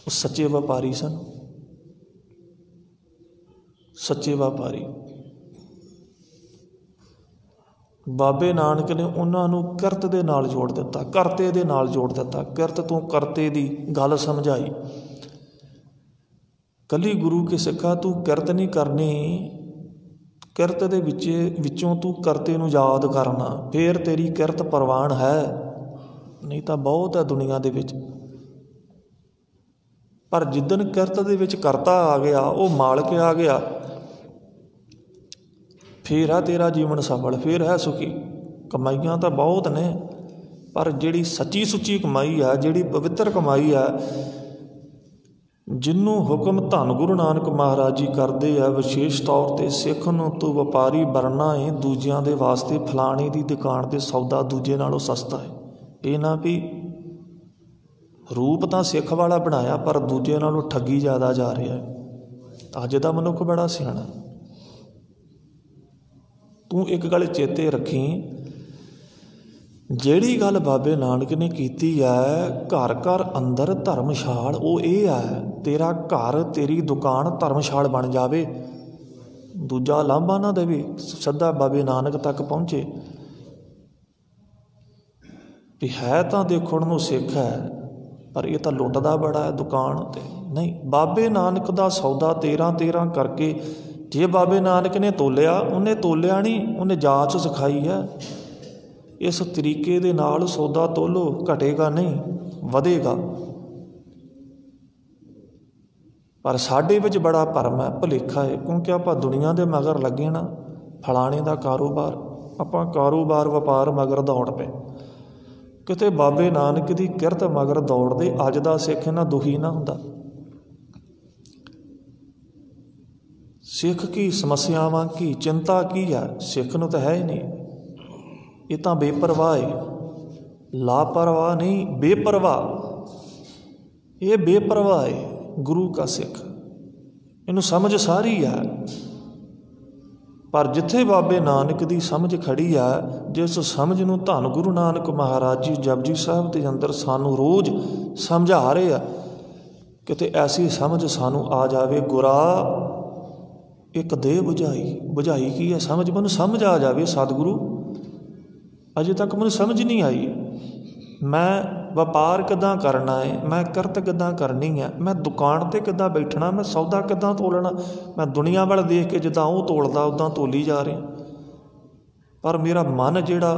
ਉਹ ਸੱਚੇ ਵਪਾਰੀ ਸਨ, ਸੱਚੇ ਵਪਾਰੀ। ਬਾਬੇ ਨਾਨਕ ਨੇ ਉਹਨਾਂ ਨੂੰ ਕਿਰਤ ਦੇ ਨਾਲ ਜੋੜ ਦਿੱਤਾ, ਕਰਤੇ ਦੇ ਨਾਲ ਜੋੜ ਦਿੱਤਾ। ਕਿਰਤ ਤੋਂ ਕਰਤੇ ਦੀ ਗੱਲ ਸਮਝਾਈ। ਕੱਲੀ ਗੁਰੂ ਕੇ ਸਿੱਖਾ ਤੂੰ ਕਿਰਤ ਨਹੀਂ ਕਰਨੀ, ਕਿਰਤ ਦੇ ਵਿੱਚੋਂ ਤੂੰ ਕਰਤੇ ਨੂੰ ਯਾਦ ਕਰਨਾ, ਫੇਰ ਤੇਰੀ ਕਿਰਤ ਪ੍ਰਵਾਨ ਹੈ। ਨਹੀਂ ਤਾਂ ਬਹੁਤ ਹੈ ਦੁਨੀਆ ਦੇ ਵਿੱਚ, ਪਰ ਜਿੱਦਣ ਕਿਰਤ ਦੇ ਵਿੱਚ ਕਰਤਾ ਆ ਗਿਆ, ਉਹ ਮਾਲਕ ਆ ਗਿਆ, ਫੇਰ ਹੈ ਤੇਰਾ ਜੀਵਨ ਸਫਲ, ਫੇਰ ਹੈ ਸੁਖੀ। ਕਮਾਈਆਂ ਤਾਂ ਬਹੁਤ ਨੇ, ਪਰ ਜਿਹੜੀ ਸੱਚੀ ਸੁੱਚੀ ਕਮਾਈ ਆ, ਜਿਹੜੀ ਪਵਿੱਤਰ ਕਮਾਈ ਆ, ਜਿਹਨੂੰ ਹੁਕਮ ਧੰਨ ਗੁਰੂ ਨਾਨਕ ਮਹਾਰਾਜ ਜੀ ਕਰਦੇ ਆ, ਵਿਸ਼ੇਸ਼ ਤੌਰ 'ਤੇ ਸਿੱਖ ਨੂੰ ਤੂੰ ਵਪਾਰੀ ਬਣਨਾ ਏ ਦੂਜਿਆਂ ਦੇ ਵਾਸਤੇ, ਫਲਾਣੇ ਦੀ ਦੁਕਾਨ 'ਤੇ ਸੌਦਾ ਦੂਜੇ ਨਾਲੋਂ ਸਸਤਾ ਹੈ। ਇਹ ਨਾ ਵੀ ਰੂਪ ਤਾਂ ਸਿੱਖ ਵਾਲਾ ਬਣਾਇਆ, ਪਰ ਦੂਜੇ ਨਾਲੋਂ ਠੱਗੀ ਜ਼ਿਆਦਾ ਜਾ ਰਿਹਾ ਹੈ। ਅੱਜ ਦਾ ਮਨੁੱਖ ਬੜਾ ਸਿਆਣਾ। ਤੂੰ ਇੱਕ ਗੱਲ ਚੇਤੇ ਰੱਖੀ, ਜਿਹੜੀ ਗੱਲ ਬਾਬੇ ਨਾਨਕ ਨੇ ਕੀਤੀ ਹੈ, ਘਰ ਘਰ ਅੰਦਰ ਧਰਮਸ਼ਾਲ, ਉਹ ਇਹ ਹੈ ਤੇਰਾ ਘਰ ਤੇਰੀ ਦੁਕਾਨ ਧਰਮਸ਼ਾਲ ਬਣ ਜਾਵੇ, ਦੂਜਾ ਲਾਂਭਾ ਨਾ ਦੇਵੇ, ਸਿੱਧਾ ਬਾਬੇ ਨਾਨਕ ਤੱਕ ਪਹੁੰਚੇ। ਵੀ ਹੈ ਤਾਂ ਦੇਖਣ ਨੂੰ ਸਿੱਖ ਹੈ, ਪਰ ਇਹ ਤਾਂ ਲੁੱਟਦਾ ਬੜਾ ਹੈ ਦੁਕਾਨ 'ਤੇ। ਨਹੀਂ, ਬਾਬੇ ਨਾਨਕ ਦਾ ਸੌਦਾ 13 ਕਰਕੇ, ਜੇ ਬਾਬੇ ਨਾਨਕ ਨੇ ਤੋਲਿਆ, ਉਹਨੇ ਤੋਲਿਆ ਨਹੀਂ, ਉਹਨੇ ਜਾਚ ਸਿਖਾਈ ਹੈ। ਇਸ ਤਰੀਕੇ ਦੇ ਨਾਲ ਸੌਦਾ ਤੋਲੋ, ਘਟੇਗਾ ਨਹੀਂ, ਵਧੇਗਾ। ਪਰ ਸਾਡੇ ਵਿੱਚ ਬੜਾ ਭਰਮ ਹੈ, ਭੁਲੇਖਾ ਹੈ, ਕਿਉਂਕਿ ਆਪਾਂ ਦੁਨੀਆ ਦੇ ਮਗਰ ਲੱਗੇ ਨਾ, ਫਲਾਣੇ ਦਾ ਕਾਰੋਬਾਰ, ਆਪਾਂ ਕਾਰੋਬਾਰ ਵਪਾਰ ਮਗਰ ਦੌੜ ਪਏ, ਕਿਤੇ ਬਾਬੇ ਨਾਨਕ ਦੀ ਕਿਰਤ ਮਗਰ ਦੌੜਦੇ ਅੱਜ ਦਾ ਸਿੱਖ ਇਹਨਾਂ ਦੁਖੀ ਨਾ ਹੁੰਦਾ। ਸਿੱਖ ਕੀ ਸਮੱਸਿਆਵਾਂ ਕੀ ਚਿੰਤਾ ਕੀ ਹੈ, ਸਿੱਖ ਨੂੰ ਤਾਂ ਹੈ ਹੀ ਨਹੀਂ। ਇਹ ਤਾਂ ਬੇਪਰਵਾਹ ਹੈ, ਲਾਪਰਵਾਹ ਨਹੀਂ, ਬੇਪਰਵਾਹ। ਇਹ ਬੇਪਰਵਾਹ ਹੈ ਗੁਰੂ ਕਾ ਸਿੱਖ, ਇਹਨੂੰ ਸਮਝ ਸਾਰੀ ਹੈ। ਪਰ ਜਿੱਥੇ ਬਾਬੇ ਨਾਨਕ ਦੀ ਸਮਝ ਖੜੀ ਆ, ਜਿਸ ਸਮਝ ਨੂੰ ਧੰਨ ਗੁਰੂ ਨਾਨਕ ਮਹਾਰਾਜ ਜੀ ਜਪਜੀ ਸਾਹਿਬ ਦੇ ਅੰਦਰ ਸਾਨੂੰ ਰੋਜ਼ ਸਮਝਾ ਰਹੇ ਆ, ਕਿਤੇ ਐਸੀ ਸਮਝ ਸਾਨੂੰ ਆ ਜਾਵੇ, ਗੁਰਾ ਇੱਕ ਦੇ ਬੁਝਾਈ ਕੀ ਹੈ ਸਮਝ, ਮੈਨੂੰ ਸਮਝ ਆ ਜਾਵੇ ਸਤਿਗੁਰੂ, ਅਜੇ ਤੱਕ ਮੈਨੂੰ ਸਮਝ ਨਹੀਂ ਆਈ। ਮੈਂ ਵਪਾਰ ਕਿੱਦਾਂ ਕਰਨਾ ਹੈ, ਮੈਂ ਕਿਰਤ ਕਿੱਦਾਂ ਕਰਨੀ ਹੈ, ਮੈਂ ਦੁਕਾਨ 'ਤੇ ਕਿੱਦਾਂ ਬੈਠਣਾ, ਮੈਂ ਸੌਦਾ ਕਿੱਦਾਂ ਤੋਲਣਾ। ਮੈਂ ਦੁਨੀਆ ਵੱਲ ਦੇਖ ਕੇ ਜਿੱਦਾਂ ਉਹ ਤੋਲਦਾ ਉੱਦਾਂ ਤੋਲੀ ਜਾ ਰਿਹਾ, ਪਰ ਮੇਰਾ ਮਨ ਜਿਹੜਾ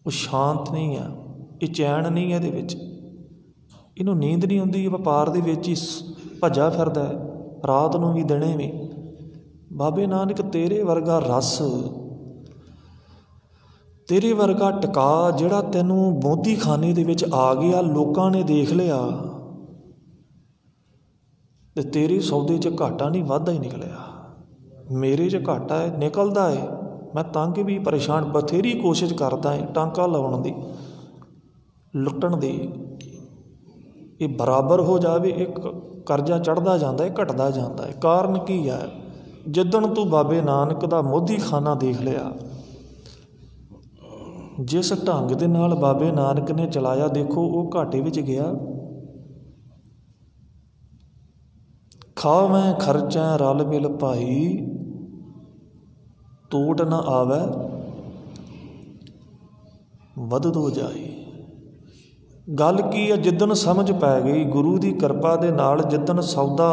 ਉਹ ਸ਼ਾਂਤ ਨਹੀਂ ਹੈ, ਇਹ ਚੈਨ ਨਹੀਂ ਹੈ ਇਹਦੇ ਵਿੱਚ, ਇਹਨੂੰ ਨੀਂਦ ਨਹੀਂ ਆਉਂਦੀ। ਵਪਾਰ ਦੇ ਵਿੱਚ ਹੀ ਭੱਜਾ ਫਿਰਦਾ ਹੈ, ਰਾਤ ਨੂੰ ਵੀ ਦਿਨੇ ਵੀ। ਬਾਬੇ ਨਾਨਕ ਤੇਰੇ ਵਰਗਾ ਰਸ, ਤੇਰੇ ਵਰਗਾ ਟਿਕਾ ਜਿਹੜਾ ਤੈਨੂੰ ਮੋਦੀਖਾਨੇ ਦੇ ਵਿੱਚ ਆ ਗਿਆ, ਲੋਕਾਂ ਨੇ ਦੇਖ ਲਿਆ, ਤੇ ਤੇਰੇ ਸੌਦੇ 'ਚ ਘਾਟਾ ਨਹੀਂ ਵਾਧਾ ਹੀ ਨਿਕਲਿਆ, ਮੇਰੇ 'ਚ ਘਾਟਾ ਹੈ, ਨਿਕਲਦਾ ਹੈ। ਮੈਂ ਤੰਗ ਵੀ ਪਰੇਸ਼ਾਨ, ਬਥੇਰੀ ਕੋਸ਼ਿਸ਼ ਕਰਦਾ ਹੈ ਟਾਂਕਾ ਲਾਉਣ ਦੀ, ਲੁੱਟਣ ਦੀ, ਇਹ ਬਰਾਬਰ ਹੋ ਜਾਵੇ। ਇੱਕ ਕਰਜ਼ਾ ਚੜ੍ਹਦਾ ਜਾਂਦਾ ਹੈ, ਘਟਦਾ ਜਾਂਦਾ ਹੈ। ਕਾਰਨ ਕੀ ਹੈ? ਜਿੱਦਣ ਤੂੰ ਬਾਬੇ ਨਾਨਕ ਦਾ ਮੋਦੀਖਾਨਾ ਦੇਖ ਲਿਆ, ਜਿਸ ਢੰਗ ਦੇ ਨਾਲ ਬਾਬੇ ਨਾਨਕ ਨੇ ਚਲਾਇਆ, ਦੇਖੋ ਉਹ ਘਾਟੇ ਵਿੱਚ ਗਿਆ। ਖਾਵੈਂ ਖਰਚੈ ਰਲ ਮਿਲ ਭਾਈ, ਤੋਟ ਨਾ ਆਵੈ ਵਧਦੋ ਜਾਏ। ਗੱਲ ਕੀ ਹੈ? ਜਿੱਦਣ ਸਮਝ ਪੈ ਗਈ ਗੁਰੂ ਦੀ ਕਿਰਪਾ ਦੇ ਨਾਲ, ਜਿੱਦਣ ਸੌਦਾ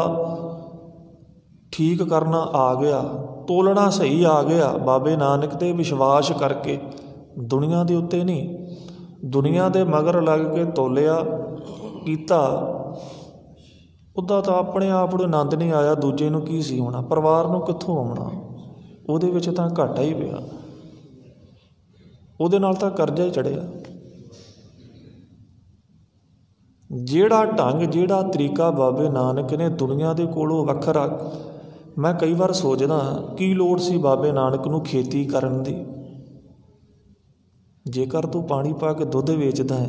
ਠੀਕ ਕਰਨਾ ਆ ਗਿਆ, ਤੋਲਣਾ ਸਹੀ ਆ ਗਿਆ, ਬਾਬੇ ਨਾਨਕ 'ਤੇ ਵਿਸ਼ਵਾਸ ਕਰਕੇ, ਦੁਨੀਆ ਦੇ ਉੱਤੇ ਨਹੀਂ, ਦੁਨੀਆ ਦੇ ਮਗਰ ਲੱਗ ਕੇ ਤੋਲਿਆ ਕੀਤਾ, ਉਹਦਾ ਤਾਂ ਆਪਣੇ ਆਪ ਨੂੰ ਆਨੰਦ ਨਹੀਂ ਆਇਆ, ਦੂਜੇ ਨੂੰ ਕੀ ਸੀ ਹੋਣਾ, ਪਰਿਵਾਰ ਨੂੰ ਕਿੱਥੋਂ ਆਉਣਾ, ਉਹਦੇ ਵਿੱਚ ਤਾਂ ਘਾਟਾ ਹੀ ਪਿਆ, ਉਹਦੇ ਨਾਲ ਤਾਂ ਕਰਜ਼ਾ ਹੀ ਚੜਿਆ। ਜਿਹੜਾ ਢੰਗ, ਜਿਹੜਾ ਤਰੀਕਾ ਬਾਬੇ ਨਾਨਕ ਨੇ ਦੁਨੀਆ ਦੇ ਕੋਲੋਂ ਵੱਖਰਾ, ਮੈਂ ਕਈ ਵਾਰ ਸੋਚਦਾ ਕੀ ਲੋੜ ਸੀ ਬਾਬੇ ਨਾਨਕ ਨੂੰ ਖੇਤੀ ਕਰਨ ਦੀ। ਜੇਕਰ ਤੂੰ ਪਾਣੀ ਪਾ ਕੇ ਦੁੱਧ ਵੇਚਦਾ ਹੈ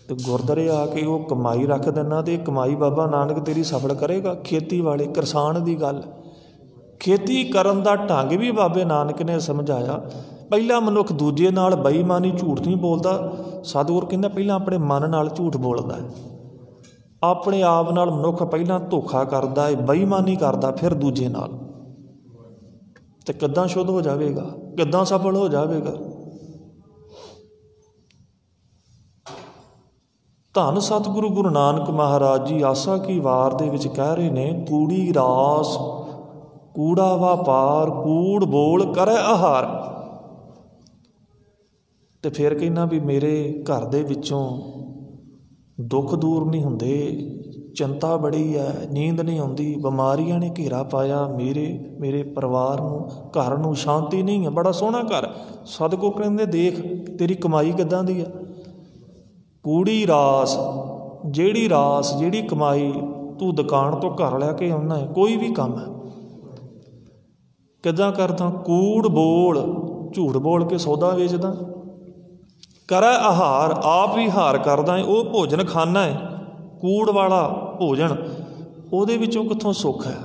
ਤੇ ਗੁਰਦੁਆਰੇ ਆ ਕੇ ਉਹ ਕਮਾਈ ਰੱਖ ਦਿੰਦਾ, ਤੇ ਕਮਾਈ ਬਾਬਾ ਨਾਨਕ ਤੇਰੀ ਸਫਲ ਕਰੇਗਾ। ਖੇਤੀ ਵਾਲੇ ਕਿਸਾਨ ਦੀ ਗੱਲ, ਖੇਤੀ ਕਰਨ ਦਾ ਢੰਗ ਵੀ ਬਾਬੇ ਨਾਨਕ ਨੇ ਸਮਝਾਇਆ। ਪਹਿਲਾ ਮਨੁੱਖ ਦੂਜੇ ਨਾਲ ਬੇਈਮਾਨੀ, ਝੂਠ ਨਹੀਂ ਬੋਲਦਾ। ਸਤਿਗੁਰ ਕਹਿੰਦਾ ਪਹਿਲਾਂ ਆਪਣੇ ਮਨ ਨਾਲ ਝੂਠ ਬੋਲਦਾ ਹੈ, ਆਪਣੇ ਆਪ ਨਾਲ ਮਨੁੱਖ ਪਹਿਲਾਂ ਧੋਖਾ ਕਰਦਾ ਹੈ, ਬੇਈਮਾਨੀ ਕਰਦਾ, ਫਿਰ ਦੂਜੇ ਨਾਲ। ਤੇ ਕਿੱਦਾਂ ਸ਼ੁੱਧ ਹੋ ਜਾਵੇਗਾ, ਕਿੱਦਾਂ ਸਫਲ ਹੋ ਜਾਵੇਗਾ? ਧੰਨ ਸਤਿਗੁਰੂ ਗੁਰੂ ਨਾਨਕ ਮਹਾਰਾਜ ਜੀ ਆਸਾ ਕੀ ਵਾਰ ਦੇ ਵਿੱਚ ਕਹਿ ਰਹੇ ਨੇ, कूड़ा व्यापार कूड़ बोल करे आहार। तो फिर कहना भी मेरे घर दे विचों दुख दूर नहीं हुंदे, चिंता बड़ी है, नींद नहीं आती, बीमारियां ने घेरा पाया मेरे परिवार नूं, घर नूं शांति नहीं है। बड़ा सोहना घर, सतगुर कहंदे देख तेरी कमाई किदां दी है। कूड़ी रास ਜਿਹੜੀ कमाई तू दुकान तो घर लैके आउना है, कोई भी काम है किदां करदा, कूड़ बोल झूठ बोल के सौदा वेचदा, करै आहार आप भी हार करदा है। वो भोजन खाना है कूड़ वाला भोजन, ਉਹਦੇ ਵਿੱਚੋਂ कित्थों सुख है,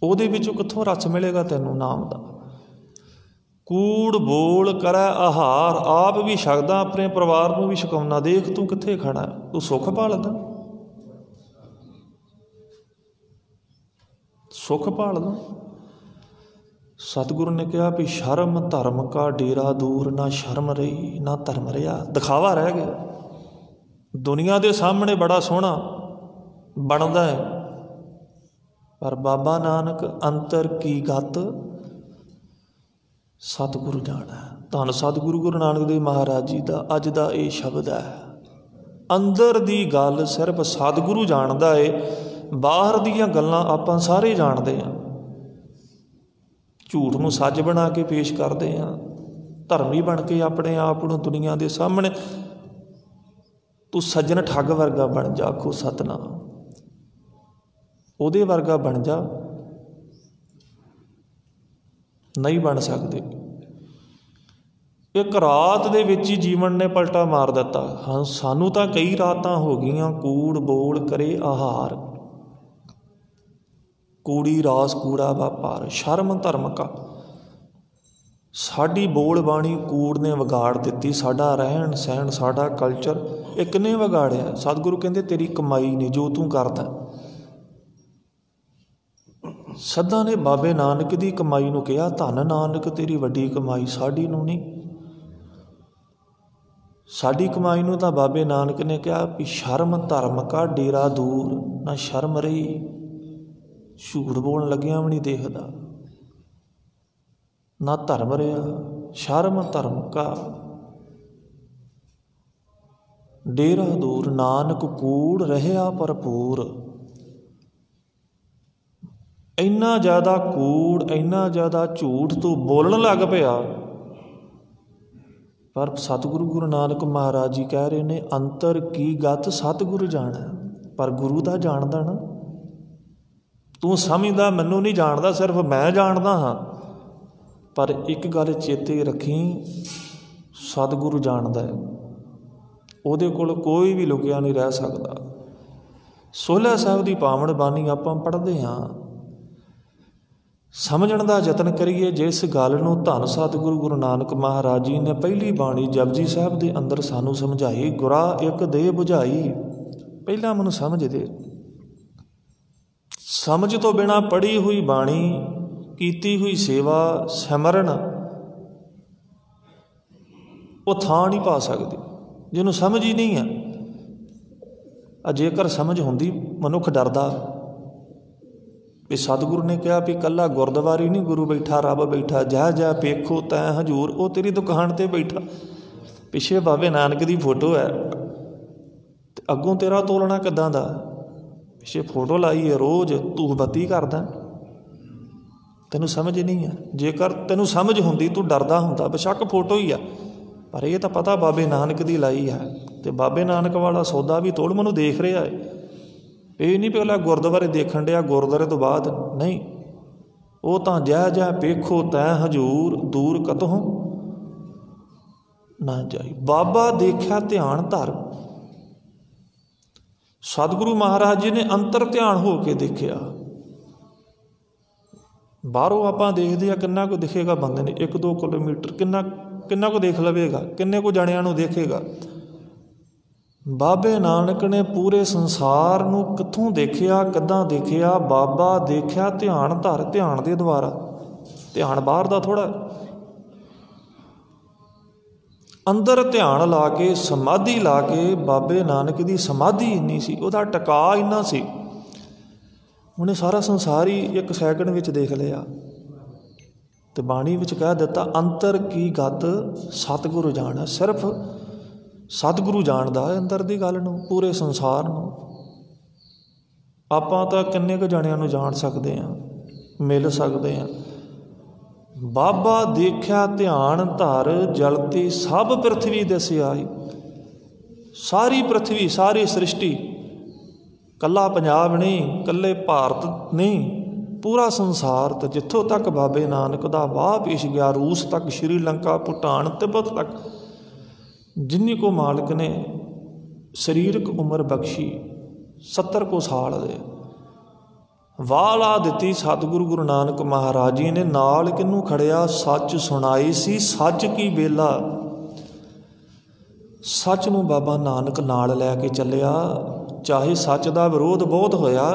ਉਹਦੇ ਵਿੱਚੋਂ कित्थों रस मिलेगा तैनूं नाम दा। कूड़ बोल करै आहार आप भी छकदा, अपने परिवार नूं भी छकाउना, देख तूं कित्थे खड़ा, तूं सुख भालदा, सुख भालदा। सतगुरु ने कहा भी शर्म धर्म का डेरा दूर, ना शर्म रही ना धर्म रहा। दिखावा रह गया, दुनिया के सामने बड़ा सोहना बनता है, पर बाबा नानक अंतर की गत सतगुरु जाना। धन सतगुरु गुरु नानक देव महाराज जी का अज का ये शब्द है, अंदर की गल सिर्फ सतगुरु जानता है, बाहर दीयां गल्लां आपां सारे जानते हैं। झूठ नूं सच बना के पेश करते हैं, धर्मी बन के अपने आप नूं दुनिया के सामने, तू सज्जन ठग वर्गा बन जा, आखो सतनाम, ਉਹਦੇ वर्गा बन जा, नहीं बन सकते। एक रात दे विच ही जीवन ने पलटा मार दिता। हाँ सानू तां कई रातां हो गईयां कूड़ बोल करे आहार, कूड़ी रास कूड़ा व्यापार, शर्म धर्म का। साडी बोल बाणी कूड़ ने विगाड़ दिती, साडा रहन सहन साडा कल्चर एक ने विगाड़िया। सतगुरु कहंदे तेरी कमाई ने जो तू करदा। सदा ने बाबे नानक की कमाई नूं कहा, धन नानक तेरी वड्डी कमाई, साडी नूं नहीं। साडी कमाई नूं तां बाबे नानक ने कहा भी शर्म धर्म का डेरा दूर, ना शर्म रही, झूठ बोलण लग्गिया भी नहीं देखदा, ना धर्म रहा, शर्म धर्म का डेरा दूर, नानक कूड़ रहा भरपूर। इन्ना ज़्यादा कूड़ इन्ना ज़्यादा झूठ तो बोलन लग पिया, पर सतगुरु गुरु नानक महाराज जी कह रहे ने अंतर की गत सतगुरु जाना। पर गुरु दा जानदा ना, तू समझदा मैनू नहीं जानदा, सिर्फ मैं जानदा हाँ। पर एक गल चेते रखी, सतगुरु जानदा है, ਉਹਦੇ ਕੋਲ कोई भी लुकिया नहीं रह सकता। सोलह साहिब की पावन बाणी आपां पढ़दे हाँ, समझण दा यतन करिए। जिस गल नूं धन सतगुरु गुरु नानक महाराज जी ने पहली बाणी जपजी साहिब के अंदर सानू समझाई, गुरा एक दे बुझाई। पहला मैनूं समझ दे, समझ तो बिना पढ़ी हुई बाणी, कीती हुई सेवा सिमरन वो थां नहीं पा सकती, जिन्हों समझ ही नहीं है। जेकर समझ होंदी मनुख डरदा भी सतगुरु ने कहा भी कला गुरद्वारे नहीं गुरु बैठा, रब बैठा, जह जह पेखो तै हजूर, वो तेरी दुकान ते बैठा। पिछे बाबे नानक की फोटो है, अगों तेरा तोलना किदां दा, पिछे फोटो लाई है, रोज़ धूफ बत्ती करदा, तैनूं समझ नहीं है। जेकर तैनूं समझ होंदी तू डरदा हुंदा, बेशक फोटो ही है, पर यह तो पता बाबे नानक की लाई है। तो बाबे नानक वाला सौदा भी तोड़ मैनूं देख रहा है, ये नहीं पहला गुरद्वारे देखण दिया, गुरद्वारे तो बाद नहीं। वो तो जह जह पेखो तै हजूर, दूर कतहों ना जाई। बाबा देखा ध्यान धर, सतगुरु महाराज जी ने अंतर ध्यान हो के देखिया। बाहरों आपां देखदे आ किन्ना को दिखेगा बंदे ने, 1-2 किलोमीटर किन्ना को देख लवेगा, किन्ने को जणियां नूं देखेगा। बाबे नानक ने पूरे संसार नूं कित्थों देखिया, किद्दां देखिया। बाबा देखिया ध्यान धर, ध्यान दे द्वारा, ध्यान बाहर दा थोड़ा, अंदर ध्यान ला के समाधि ला के। बाबे नानक की समाधि इन्नी सी, उहदा टका इन्ना सी ਉਹਨੇ ਸਾਰਾ ਸੰਸਾਰ ਹੀ ਇੱਕ ਸੈਕਿੰਡ ਵਿੱਚ ਦੇਖ ਲਿਆ। ਤੇ ਬਾਣੀ ਵਿੱਚ ਕਹਿ ਦਿੱਤਾ, ਅੰਤਰ ਕੀ ਗਤ ਸਤਿਗੁਰੂ ਜਾਣੈ। ਸਿਰਫ ਸਤਿਗੁਰੂ ਜਾਣਦਾ ਅੰਦਰ ਦੀ ਗੱਲ ਨੂੰ, ਪੂਰੇ ਸੰਸਾਰ ਨੂੰ। ਆਪਾਂ ਤਾਂ ਕਿੰਨੇ ਕੁ ਜਣਿਆਂ ਨੂੰ ਜਾਣ ਸਕਦੇ ਹਾਂ, ਮਿਲ ਸਕਦੇ ਹਾਂ। ਬਾਬਾ ਦੇਖਿਆ ਧਿਆਨ ਧਰ, ਜਲਤੀ ਸਭ ਪ੍ਰਿਥਵੀ ਦਿਸ ਆਈ। ਸਾਰੀ ਪ੍ਰਿਥਵੀ, ਸਾਰੀ ਸ੍ਰਿਸ਼ਟੀ, ਕੱਲਾ ਪੰਜਾਬ ਨਹੀਂ, ਕੱਲੇ ਭਾਰਤ ਨਹੀਂ, ਪੂਰਾ ਸੰਸਾਰ। ਤੇ ਜਿੱਥੋਂ ਤੱਕ ਬਾਬੇ ਨਾਨਕ ਦਾ ਵਾਹ ਪੇਸ਼ ਗਿਆ, ਰੂਸ ਤੱਕ, ਸ਼੍ਰੀਲੰਕਾ, ਭੂਟਾਨ, ਤਿੱਬਤ ਤੱਕ, ਜਿੰਨੀ ਕੋ ਮਾਲਕ ਨੇ ਸਰੀਰਕ ਉਮਰ ਬਖਸ਼ੀ 70 ਕੁ ਸਾਲ ਦੇ, ਵਾਹ ਲਾ ਦਿੱਤੀ ਸਤਿਗੁਰੂ ਗੁਰੂ ਨਾਨਕ ਮਹਾਰਾਜ ਜੀ ਨੇ। ਨਾਲ ਕਿਹਨੂੰ ਖੜਿਆ? ਸੱਚ ਸੁਣਾਈ ਸੀ, ਸੱਚ ਕੀ ਵੇਲਾ। ਸੱਚ ਨੂੰ ਬਾਬਾ ਨਾਨਕ ਨਾਲ ਲੈ ਕੇ ਚੱਲਿਆ। ਚਾਹੇ ਸੱਚ ਦਾ ਵਿਰੋਧ ਬਹੁਤ ਹੋਇਆ,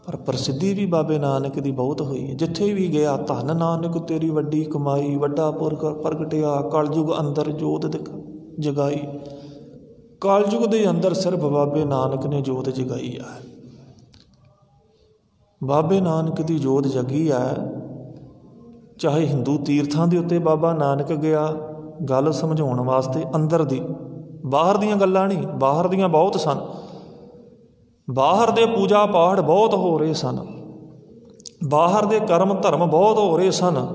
ਪਰ ਪ੍ਰਸਿੱਧੀ ਵੀ ਬਾਬੇ ਨਾਨਕ ਦੀ ਬਹੁਤ ਹੋਈ ਹੈ। ਜਿੱਥੇ ਵੀ ਗਿਆ, ਧੰਨ ਨਾਨਕ ਤੇਰੀ ਵੱਡੀ ਕਮਾਈ, ਵੱਡਾ ਪੁਰਖ ਪ੍ਰਗਟਿਆ, ਕਲਯੁਗ ਅੰਦਰ ਜੋਤ ਜਗਾਈ। ਕਲਯੁਗ ਦੇ ਅੰਦਰ ਸਿਰਫ ਬਾਬੇ ਨਾਨਕ ਨੇ ਜੋਤ ਜਗਾਈ ਹੈ। ਬਾਬੇ ਨਾਨਕ ਦੀ ਜੋਤ ਜਗੀ ਹੈ। ਚਾਹੇ ਹਿੰਦੂ ਤੀਰਥਾਂ ਦੇ ਉੱਤੇ ਬਾਬਾ ਨਾਨਕ ਗਿਆ ਗੱਲ ਸਮਝਾਉਣ ਵਾਸਤੇ, ਅੰਦਰ ਦੀ, ਬਾਹਰ ਦੀਆਂ ਗੱਲਾਂ ਨਹੀਂ। ਬਾਹਰ ਦੀਆਂ ਬਹੁਤ ਸਨ, ਬਾਹਰ ਦੇ ਪੂਜਾ ਪਾਠ ਬਹੁਤ ਹੋ ਰਹੇ ਸਨ, ਬਾਹਰ ਦੇ ਕਰਮ ਧਰਮ ਬਹੁਤ ਹੋ ਰਹੇ ਸਨ,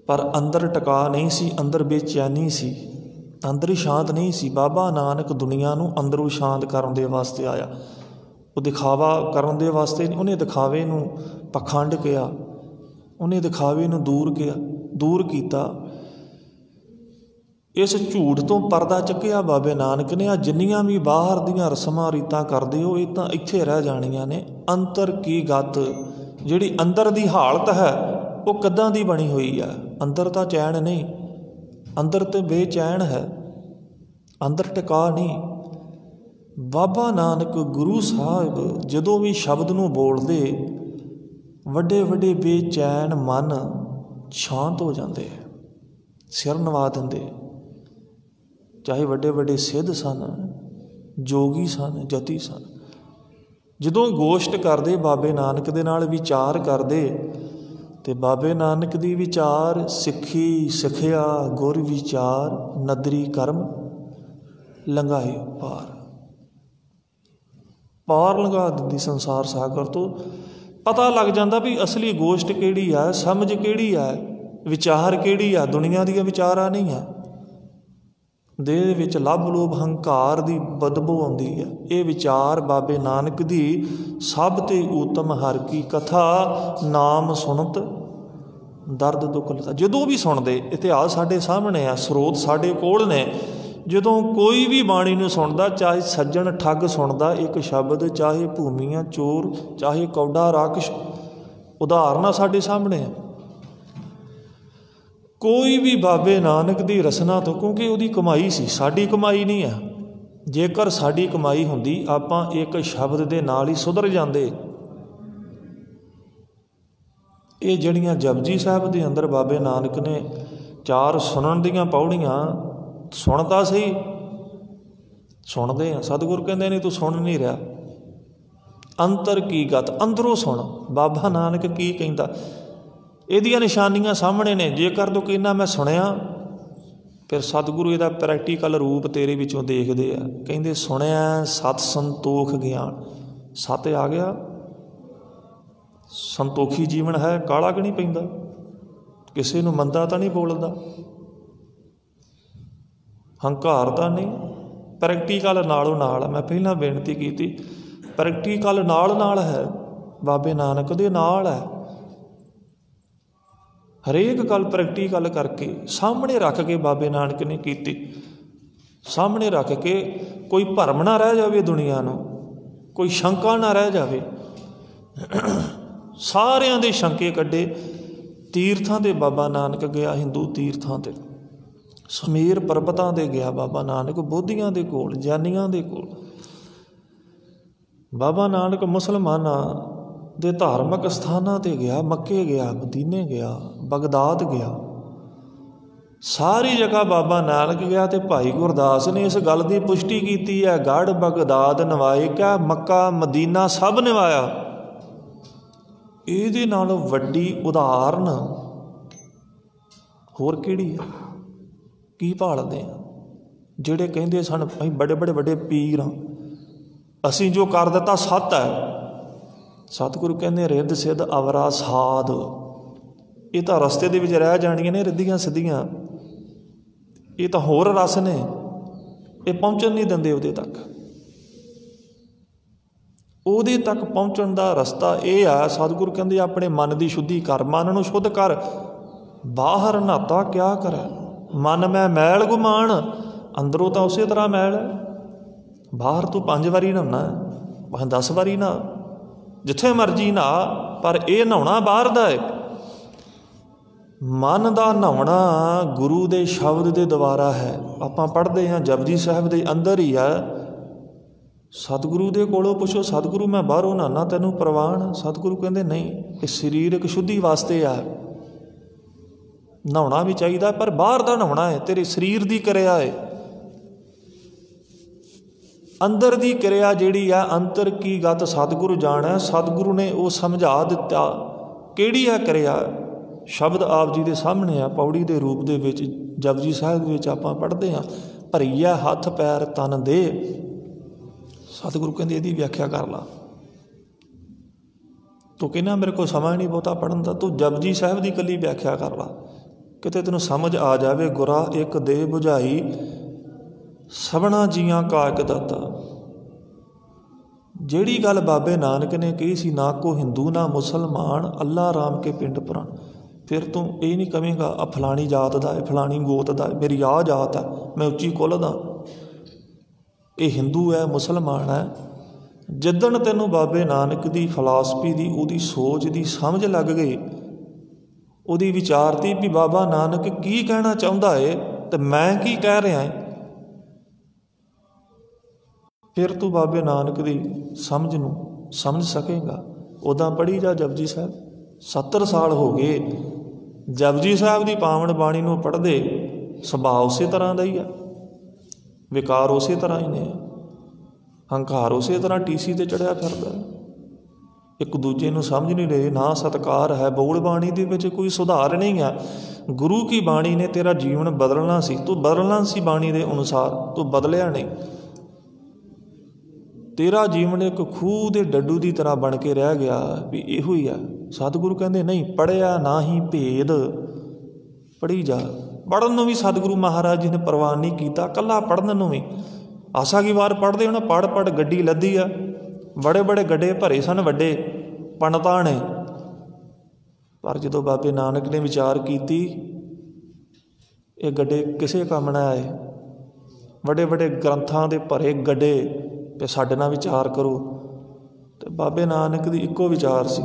ਪਰ ਅੰਦਰ ਟਿਕਾ ਨਹੀਂ ਸੀ, ਅੰਦਰ ਬੇਚੈਨੀ ਸੀ, ਅੰਦਰ ਹੀ ਸ਼ਾਂਤ ਨਹੀਂ ਸੀ। ਬਾਬਾ ਨਾਨਕ ਦੁਨੀਆ ਨੂੰ ਅੰਦਰੋਂ ਸ਼ਾਂਤ ਕਰਨ ਦੇ ਵਾਸਤੇ ਆਇਆ। ਉਹ ਦਿਖਾਵਾ ਕਰਨ ਦੇ ਵਾਸਤੇ ਨਹੀਂ। ਉਹਨੇ ਦਿਖਾਵੇ ਨੂੰ ਪਖੰਡ ਕਿਹਾ, ਉਹਨੇ ਦਿਖਾਵੇ ਨੂੰ ਦੂਰ ਕੀਤਾ। ਇਸ ਝੂਠ ਤੋਂ ਪਰਦਾ ਚੱਕਿਆ ਬਾਬੇ ਨਾਨਕ ਨੇ। ਆ ਜਿੰਨੀਆਂ ਵੀ ਬਾਹਰ ਦੀਆਂ ਰਸਮਾਂ ਰੀਤਾਂ ਕਰਦੇ ਹੋ, ਇਹ ਤਾਂ ਇੱਥੇ ਰਹਿ ਜਾਣੀਆਂ ਨੇ। ਅੰਤਰ ਕੀ ਗਤ, ਜਿਹੜੀ ਅੰਦਰ ਦੀ ਹਾਲਤ ਹੈ ਉਹ ਕਿੱਦਾਂ ਦੀ ਬਣੀ ਹੋਈ ਹੈ? ਅੰਦਰ ਤਾਂ ਚੈਨ ਨਹੀਂ, ਅੰਦਰ ਤੇ ਬੇਚੈਨ ਹੈ, ਅੰਦਰ ਟਿਕਾ ਨਹੀਂ। ਬਾਬਾ ਨਾਨਕ ਗੁਰੂ ਸਾਹਿਬ ਜਦੋਂ ਵੀ ਸ਼ਬਦ ਨੂੰ ਬੋਲਦੇ, ਵੱਡੇ ਵੱਡੇ ਬੇਚੈਨ ਮਨ ਸ਼ਾਂਤ ਹੋ ਜਾਂਦੇ, ਸਿਰ ਨਵਾ ਦਿੰਦੇ। ਚਾਹੇ ਵੱਡੇ ਵੱਡੇ ਸਿੱਧ ਸਨ, ਜੋਗੀ ਸਨ, ਜਤੀ ਸਨ, ਜਦੋਂ ਗੋਸ਼ਟ ਕਰਦੇ ਬਾਬੇ ਨਾਨਕ ਦੇ ਨਾਲ, ਵਿਚਾਰ ਕਰਦੇ, ਤੇ ਬਾਬੇ ਨਾਨਕ ਦੀ ਵਿਚਾਰ ਸਿੱਖੀ ਸਿੱਖਿਆ, ਗੁਰ ਵਿਚਾਰ, ਨਦਰੀ ਕਰਮ ਲੰਘਾਏ ਪਾਰ ਲੰਘਾ ਦਿੰਦੀ ਸੰਸਾਰ ਸਾਗਰ ਤੋਂ। ਪਤਾ ਲੱਗ ਜਾਂਦਾ ਵੀ ਅਸਲੀ ਗੋਸ਼ਟ ਕਿਹੜੀ ਹੈ, ਸਮਝ ਕਿਹੜੀ ਹੈ, ਵਿਚਾਰ ਕਿਹੜੀ ਆ। ਦੁਨੀਆ ਦੀਆਂ ਵਿਚਾਰਾਂ ਨਹੀਂ ਹੈ। ਦੇਹ ਵਿੱਚ ਲੱਭ ਲੋਭ ਹੰਕਾਰ ਦੀ ਬਦਬੂ ਆਉਂਦੀ ਹੈ। ਇਹ ਵਿਚਾਰ ਬਾਬੇ ਨਾਨਕ ਦੀ ਸਭ ਤੇ ਉੱਤਮ ਹਰ ਕੀ ਕਥਾ, ਨਾਮ ਸੁਣਤ ਦਰਦ ਦੁੱਖ ਲਤਾ। ਜਦੋਂ ਵੀ ਸੁਣਦੇ, ਇਤਿਹਾਸ ਸਾਡੇ ਸਾਹਮਣੇ ਆ, ਸਰੋਤ ਸਾਡੇ ਕੋਲ ਨੇ। ਜਦੋਂ ਕੋਈ ਵੀ ਬਾਣੀ ਨੂੰ ਸੁਣਦਾ, ਚਾਹੇ ਸੱਜਣ ਠੱਗ ਸੁਣਦਾ ਇੱਕ ਸ਼ਬਦ, ਚਾਹੇ ਭੂਮੀਆਂ ਚੋਰ, ਚਾਹੇ ਕੌਡਾ ਰਾਕਸ਼, ਉਦਾਹਰਨਾਂ ਸਾਡੇ ਸਾਹਮਣੇ ਆ। ਕੋਈ ਵੀ ਬਾਬੇ ਨਾਨਕ ਦੀ ਰਸਨਾ ਤੋਂ, ਕਿਉਂਕਿ ਉਹਦੀ ਕਮਾਈ ਸੀ, ਸਾਡੀ ਕਮਾਈ ਨਹੀਂ ਹੈ। ਜੇਕਰ ਸਾਡੀ ਕਮਾਈ ਹੁੰਦੀ, ਆਪਾਂ ਇੱਕ ਸ਼ਬਦ ਦੇ ਨਾਲ ਹੀ ਸੁਧਰ ਜਾਂਦੇ। ਇਹ ਜਿਹੜੀਆਂ ਜਪਜੀ ਸਾਹਿਬ ਦੇ ਅੰਦਰ ਬਾਬੇ ਨਾਨਕ ਨੇ 4 ਸੁਣਨ ਦੀਆਂ ਪੌੜੀਆਂ, ਸੁਣਦਾ ਸਹੀ, ਸੁਣਦੇ ਆ। ਸਤਿਗੁਰ ਕਹਿੰਦੇ ਨੇ ਤੂੰ ਸੁਣ ਨਹੀਂ ਰਿਹਾ। ਅੰਤਰ ਕੀ ਗਤ, ਅੰਦਰੋਂ ਸੁਣ। ਬਾਬਾ ਨਾਨਕ ਕੀ ਕਹਿੰਦਾ, ਇਹਦੀਆਂ ਨਿਸ਼ਾਨੀਆਂ ਸਾਹਮਣੇ ਨੇ। ਜੇਕਰ ਤੂੰ ਕਹਿੰਦਾ ਮੈਂ ਸੁਣਿਆ, ਫਿਰ ਸਤਿਗੁਰੂ ਇਹਦਾ ਪ੍ਰੈਕਟੀਕਲ ਰੂਪ ਤੇਰੇ ਵਿੱਚੋਂ ਦੇਖਦੇ ਆ। ਕਹਿੰਦੇ ਸੁਣਿਆ ਸਤ ਸੰਤੋਖ ਗਿਆਨ। ਸਤ ਆ ਗਿਆ, ਸੰਤੋਖੀ ਜੀਵਨ ਹੈ, ਕਾਲਾ ਕਿ ਨਹੀਂ ਪੈਂਦਾ, ਕਿਸੇ ਨੂੰ ਮੰਦਾ ਤਾਂ ਨਹੀਂ ਬੋਲਦਾ, ਹੰਕਾਰ ਤਾਂ ਨਹੀਂ। ਪ੍ਰੈਕਟੀਕਲ ਨਾਲੋਂ ਨਾਲ, ਮੈਂ ਪਹਿਲਾਂ ਬੇਨਤੀ ਕੀਤੀ, ਪ੍ਰੈਕਟੀਕਲ ਨਾਲ ਹੈ, ਬਾਬੇ ਨਾਨਕ ਦੇ ਨਾਲ ਹੈ। ਹਰੇਕ ਗੱਲ ਪ੍ਰੈਕਟੀਕਲ ਕਰਕੇ ਸਾਹਮਣੇ ਰੱਖ ਕੇ ਬਾਬੇ ਨਾਨਕ ਨੇ ਕੀਤੀ। ਸਾਹਮਣੇ ਰੱਖ ਕੇ ਕੋਈ ਭਰਮ ਨਾ ਰਹਿ ਜਾਵੇ ਦੁਨੀਆ ਨੂੰ, ਕੋਈ ਸ਼ੰਕਾ ਨਾ ਰਹਿ ਜਾਵੇ। ਸਾਰਿਆਂ ਦੇ ਸ਼ੰਕੇ ਕੱਢੇ। ਤੀਰਥਾਂ 'ਤੇ ਬਾਬਾ ਨਾਨਕ ਗਿਆ, ਹਿੰਦੂ ਤੀਰਥਾਂ 'ਤੇ, ਸਮੀਰ ਪਰਬਤਾਂ 'ਤੇ ਗਿਆ ਬਾਬਾ ਨਾਨਕ, ਬੋਧੀਆਂ ਦੇ ਕੋਲ, ਗਿਆਨੀਆਂ ਦੇ ਕੋਲ। ਬਾਬਾ ਨਾਨਕ ਮੁਸਲਮਾਨਾਂ ਦੇ ਧਾਰਮਿਕ ਸਥਾਨਾਂ 'ਤੇ ਗਿਆ, ਮੱਕੇ ਗਿਆ, ਮਦੀਨੇ ਗਿਆ, ਬਗਦਾਦ ਗਿਆ। सारी जगह बाबा नानक गया तो भाई गुरदास ने इस गल की पुष्टि की है। गढ़ बगदाद नवाए, क्या मक्का मदीना सब नवाया। ਇਹਦੇ ਨਾਲ ਵੱਡੀ ਉਦਾਹਰਨ ਹੋਰ ਕਿਹੜੀ ਹੈ? ਕੀ ਭਾਲਦੇ ਆ ਜਿਹੜੇ ਕਹਿੰਦੇ ਸਨ ਅਸੀਂ ਬੜੇ ਬੜੇ ਵੱਡੇ ਪੀਰ ਹਾਂ, ਅਸੀਂ ਜੋ ਕਰ ਦਿੱਤਾ ਸੱਤ ਹੈ। ਸਤਿਗੁਰੂ ਕਹਿੰਦੇ ਰਿੱਧ ਸਿੱਧ ਅਵਰਾ ਸਾਧ, ਇਹ ਤਾਂ ਰਸਤੇ ਦੇ ਵਿੱਚ ਰਹਿ ਜਾਣੀਆਂ ਨੇ ਰਿੱਧੀਆਂ ਸਿੱਧੀਆਂ, ਇਹ ਤਾਂ ਹੋਰ ਰਸ ਨੇ, ਇਹ ਪਹੁੰਚਣ ਨਹੀਂ ਦਿੰਦੇ ਉਹਦੇ ਤੱਕ। ਉਹਦੇ ਤੱਕ ਪਹੁੰਚਣ ਦਾ ਰਸਤਾ ਇਹ ਆ, ਸਤਿਗੁਰੂ ਕਹਿੰਦੇ ਆਪਣੇ ਮਨ ਦੀ ਸ਼ੁੱਧੀ ਕਰ, ਮਨ ਨੂੰ ਸ਼ੁੱਧ ਕਰ। ਬਾਹਰ ਨਹਾਤਾ ਕਿਆ ਕਰੇ, ਮਨ ਮੈਂ ਮੈਲ ਗੁਮਾਨ, ਅੰਦਰੋਂ ਤਾਂ ਉਸੇ ਤਰ੍ਹਾਂ ਮੈਲ ਹੈ। ਬਾਹਰ ਤੂੰ 5 ਵਾਰੀ ਨਹਾਉਣਾ, ਭਾਵੇਂ 10 ਵਾਰੀ ਨਹਾ, ਜਿੱਥੇ ਮਰਜ਼ੀ ਨਹਾ, ਪਰ ਇਹ ਨਹਾਉਣਾ ਬਾਹਰ ਦਾ ਹੈ। ਮਨ ਦਾ ਨਹਾਉਣਾ ਗੁਰੂ ਦੇ ਸ਼ਬਦ ਦੇ ਦੁਆਰਾ ਹੈ। ਆਪਾਂ ਪੜ੍ਹਦੇ ਹਾਂ ਜਪਜੀ ਸਾਹਿਬ ਦੇ ਅੰਦਰ ਹੀ ਹੈ। ਸਤਿਗੁਰੂ ਦੇ ਕੋਲੋਂ ਪੁੱਛੋ, ਸਤਿਗੁਰੂ ਮੈਂ ਬਾਹਰੋਂ ਨਹਾਉਣਾ, ਤੈਨੂੰ ਪ੍ਰਵਾਨ? ਸਤਿਗੁਰੂ ਕਹਿੰਦੇ ਨਹੀਂ, ਇਹ ਸਰੀਰਕ ਸ਼ੁੱਧੀ ਵਾਸਤੇ ਆ, ਨਹਾਉਣਾ ਵੀ ਚਾਹੀਦਾ, ਪਰ ਬਾਹਰ ਦਾ ਨਹਾਉਣਾ ਹੈ, ਤੇਰੇ ਸਰੀਰ ਦੀ ਕਿਰਿਆ ਹੈ। ਅੰਦਰ ਦੀ ਕਿਰਿਆ ਜਿਹੜੀ ਆ, ਅੰਤਰ ਕੀ ਗਤ ਸਤਿਗੁਰੂ ਜਾਣੈ। ਸਤਿਗੁਰੂ ਨੇ ਉਹ ਸਮਝਾ ਦਿੱਤਾ ਕਿਹੜੀ ਆ ਕਿਰਿਆ। ਸ਼ਬਦ ਆਪ ਜੀ ਦੇ ਸਾਹਮਣੇ ਆ, ਪੌੜੀ ਦੇ ਰੂਪ ਦੇ ਵਿੱਚ ਜਪਜੀ ਸਾਹਿਬ ਦੇ ਵਿੱਚ ਆਪਾਂ ਪੜ੍ਹਦੇ ਹਾਂ, ਭਰੀਆ ਹੱਥ ਪੈਰ ਤਨ ਦੇ। ਸਤਿਗੁਰੂ ਕਹਿੰਦੇ ਇਹਦੀ ਵਿਆਖਿਆ ਕਰ ਲਾ। ਤੂੰ ਕਹਿੰਦਾ ਮੇਰੇ ਕੋਲ ਸਮਾਂ ਨਹੀਂ ਬਹੁਤਾ ਪੜ੍ਹਨ ਦਾ, ਤੂੰ ਜਪਜੀ ਸਾਹਿਬ ਦੀ ਇਕੱਲੀ ਵਿਆਖਿਆ ਕਰ ਲਾ, ਕਿਤੇ ਤੈਨੂੰ ਸਮਝ ਆ ਜਾਵੇ। ਗੁਰਾ ਇੱਕ ਦੇ ਬੁਝਾਈ, ਸਭਨਾ ਜੀਆਂ ਕਾ ਇੱਕ ਦਾਤਾ। ਜਿਹੜੀ ਗੱਲ ਬਾਬੇ ਨਾਨਕ ਨੇ ਕਹੀ ਸੀ, ਨਾ ਕੋ ਹਿੰਦੂ ਨਾ ਮੁਸਲਮਾਨ, ਅੱਲਾ ਰਾਮ ਕੇ ਪਿੰਡ ਪੁਰਾਣ। ਫਿਰ ਤੂੰ ਇਹ ਨਹੀਂ ਕਵੇਂਗਾ ਆ ਫਲਾਣੀ ਜਾਤ ਦਾ ਹੈ, ਫਲਾਣੀ ਗੋਤ ਦਾ, ਮੇਰੀ ਆਹ ਜਾਤ ਹੈ, ਮੈਂ ਉੱਚੀ ਕੁੱਲ ਦਾ, ਇਹ ਹਿੰਦੂ ਹੈ ਮੁਸਲਮਾਨ ਹੈ। ਜਿੱਦਣ ਤੈਨੂੰ ਬਾਬੇ ਨਾਨਕ ਦੀ ਫਿਲਾਸਫੀ ਦੀ, ਉਹਦੀ ਸੋਚ ਦੀ ਸਮਝ ਲੱਗ ਗਈ, ਉਹਦੀ ਵਿਚਾਰਤੀ ਵੀ ਬਾਬਾ ਨਾਨਕ ਕੀ ਕਹਿਣਾ ਚਾਹੁੰਦਾ ਏ ਤੇ ਮੈਂ ਕੀ ਕਹਿ ਰਿਹਾ ਏ, ਫਿਰ ਤੂੰ ਬਾਬੇ ਨਾਨਕ ਦੀ ਸਮਝ ਨੂੰ ਸਮਝ ਸਕੇਗਾ। ਉੱਦਾਂ ਪੜ੍ਹੀ ਜਾ ਜਪਜੀ ਸਾਹਿਬ। 70 ਸਾਲ ਹੋ ਗਏ ਜਪਜੀ ਸਾਹਿਬ ਦੀ ਪਾਵਨ ਬਾਣੀ ਨੂੰ ਪੜ੍ਹਦੇ, ਸੁਭਾਅ ਉਸੇ ਤਰ੍ਹਾਂ ਦਾ ਹੀ ਆ, ਵਿਕਾਰ ਉਸੇ ਤਰ੍ਹਾਂ ਹੀ ਨੇ, ਹੰਕਾਰ ਉਸੇ ਤਰ੍ਹਾਂ ਟੀਸੀ 'ਤੇ ਚੜ੍ਹਿਆ ਫਿਰਦਾ, ਇੱਕ ਦੂਜੇ ਨੂੰ ਸਮਝ ਨਹੀਂ ਰਹੇ, ਨਾ ਸਤਿਕਾਰ ਹੈ। ਬੋਲ ਬਾਣੀ ਦੇ ਵਿੱਚ ਕੋਈ ਸੁਧਾਰ ਨਹੀਂ ਆ। ਗੁਰੂ ਕੀ ਬਾਣੀ ਨੇ ਤੇਰਾ ਜੀਵਨ ਬਦਲਣਾ ਸੀ, ਤੂੰ ਬਦਲਣਾ ਸੀ ਬਾਣੀ ਦੇ ਅਨੁਸਾਰ, ਤੂੰ ਬਦਲਿਆ ਨਹੀਂ। ਤੇਰਾ ਜੀਵਨ ਇੱਕ ਖੂਹ ਦੇ ਡੱਡੂ ਦੀ ਤਰ੍ਹਾਂ ਬਣ ਕੇ ਰਹਿ ਗਿਆ ਵੀ ਇਹੋ ਹੀ ਆ। ਸਤਿਗੁਰੂ ਕਹਿੰਦੇ ਨਹੀਂ, ਪੜ੍ਹਿਆ ਨਾ ਹੀ ਭੇਦ, ਪੜ੍ਹੀ ਜਾ। ਪੜ੍ਹਨ ਨੂੰ ਵੀ ਸਤਿਗੁਰੂ ਮਹਾਰਾਜ ਜੀ ਨੇ ਪ੍ਰਵਾਨ ਨਹੀਂ ਕੀਤਾ, ਇਕੱਲਾ ਪੜ੍ਹਨ ਨੂੰ ਵੀ। ਆਸਾ ਕੀ ਵਾਰ ਪੜ੍ਹਦੇ ਹੁਣ, ਪੜ੍ਹ ਪੜ੍ਹ ਗੱਡੀ ਲੱਦੀ ਆ, ਬੜੇ ਬੜੇ ਗੱਡੇ ਭਰੇ ਸਨ ਵੱਡੇ ਪੰਡਤਾਂ ਨੇ, ਪਰ ਜਦੋਂ ਬਾਬੇ ਨਾਨਕ ਨੇ ਵਿਚਾਰ ਕੀਤੀ ਇਹ ਗੱਡੇ ਕਿਸੇ ਕੰਮ ਨਾ ਆਏ, ਵੱਡੇ ਵੱਡੇ ਗ੍ਰੰਥਾਂ ਦੇ ਭਰੇ ਗੱਡੇ, ਤੇ ਸਾਡੇ ਨਾਲ ਵਿਚਾਰ ਕਰੋ। ਤੇ ਬਾਬੇ ਨਾਨਕ ਦੀ ਇੱਕੋ ਵਿਚਾਰ ਸੀ,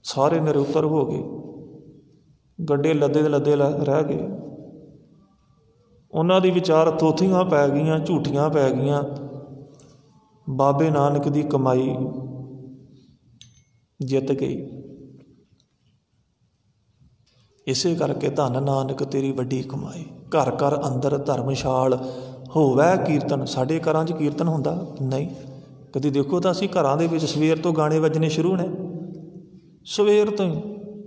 ਸਾਰੇ ਨਿਰੁੱਤਰ ਹੋ ਗਏ, ਗੱਡੇ ਲੱਦੇ ਦੇ ਲੱਦੇ ਰਹਿ ਗਏ। ਉਹਨਾਂ ਦੀ ਵਿਚਾਰ ਥੋਥੀਆਂ ਪੈ ਗਈਆਂ, ਝੂਠੀਆਂ ਪੈ ਗਈਆਂ। ਬਾਬੇ ਨਾਨਕ ਦੀ ਕਮਾਈ ਜਿੱਤ ਗਈ। ਇਸੇ ਕਰਕੇ ਧੰਨ ਨਾਨਕ ਤੇਰੀ ਵੱਡੀ ਕਮਾਈ। ਘਰ ਘਰ ਅੰਦਰ ਧਰਮਸ਼ਾਲ ਹੋਵੇ ਕੀਰਤਨ। ਸਾਡੇ ਘਰਾਂ 'ਚ ਕੀਰਤਨ ਹੁੰਦਾ ਨਹੀਂ। ਕਦੀ ਦੇਖੋ ਤਾਂ ਅਸੀਂ ਘਰਾਂ ਦੇ ਵਿੱਚ ਸਵੇਰ ਤੋਂ ਗਾਣੇ ਵੱਜਣੇ ਸ਼ੁਰੂ ਨੇ, ਸਵੇਰ ਤੋਂ ਹੀ।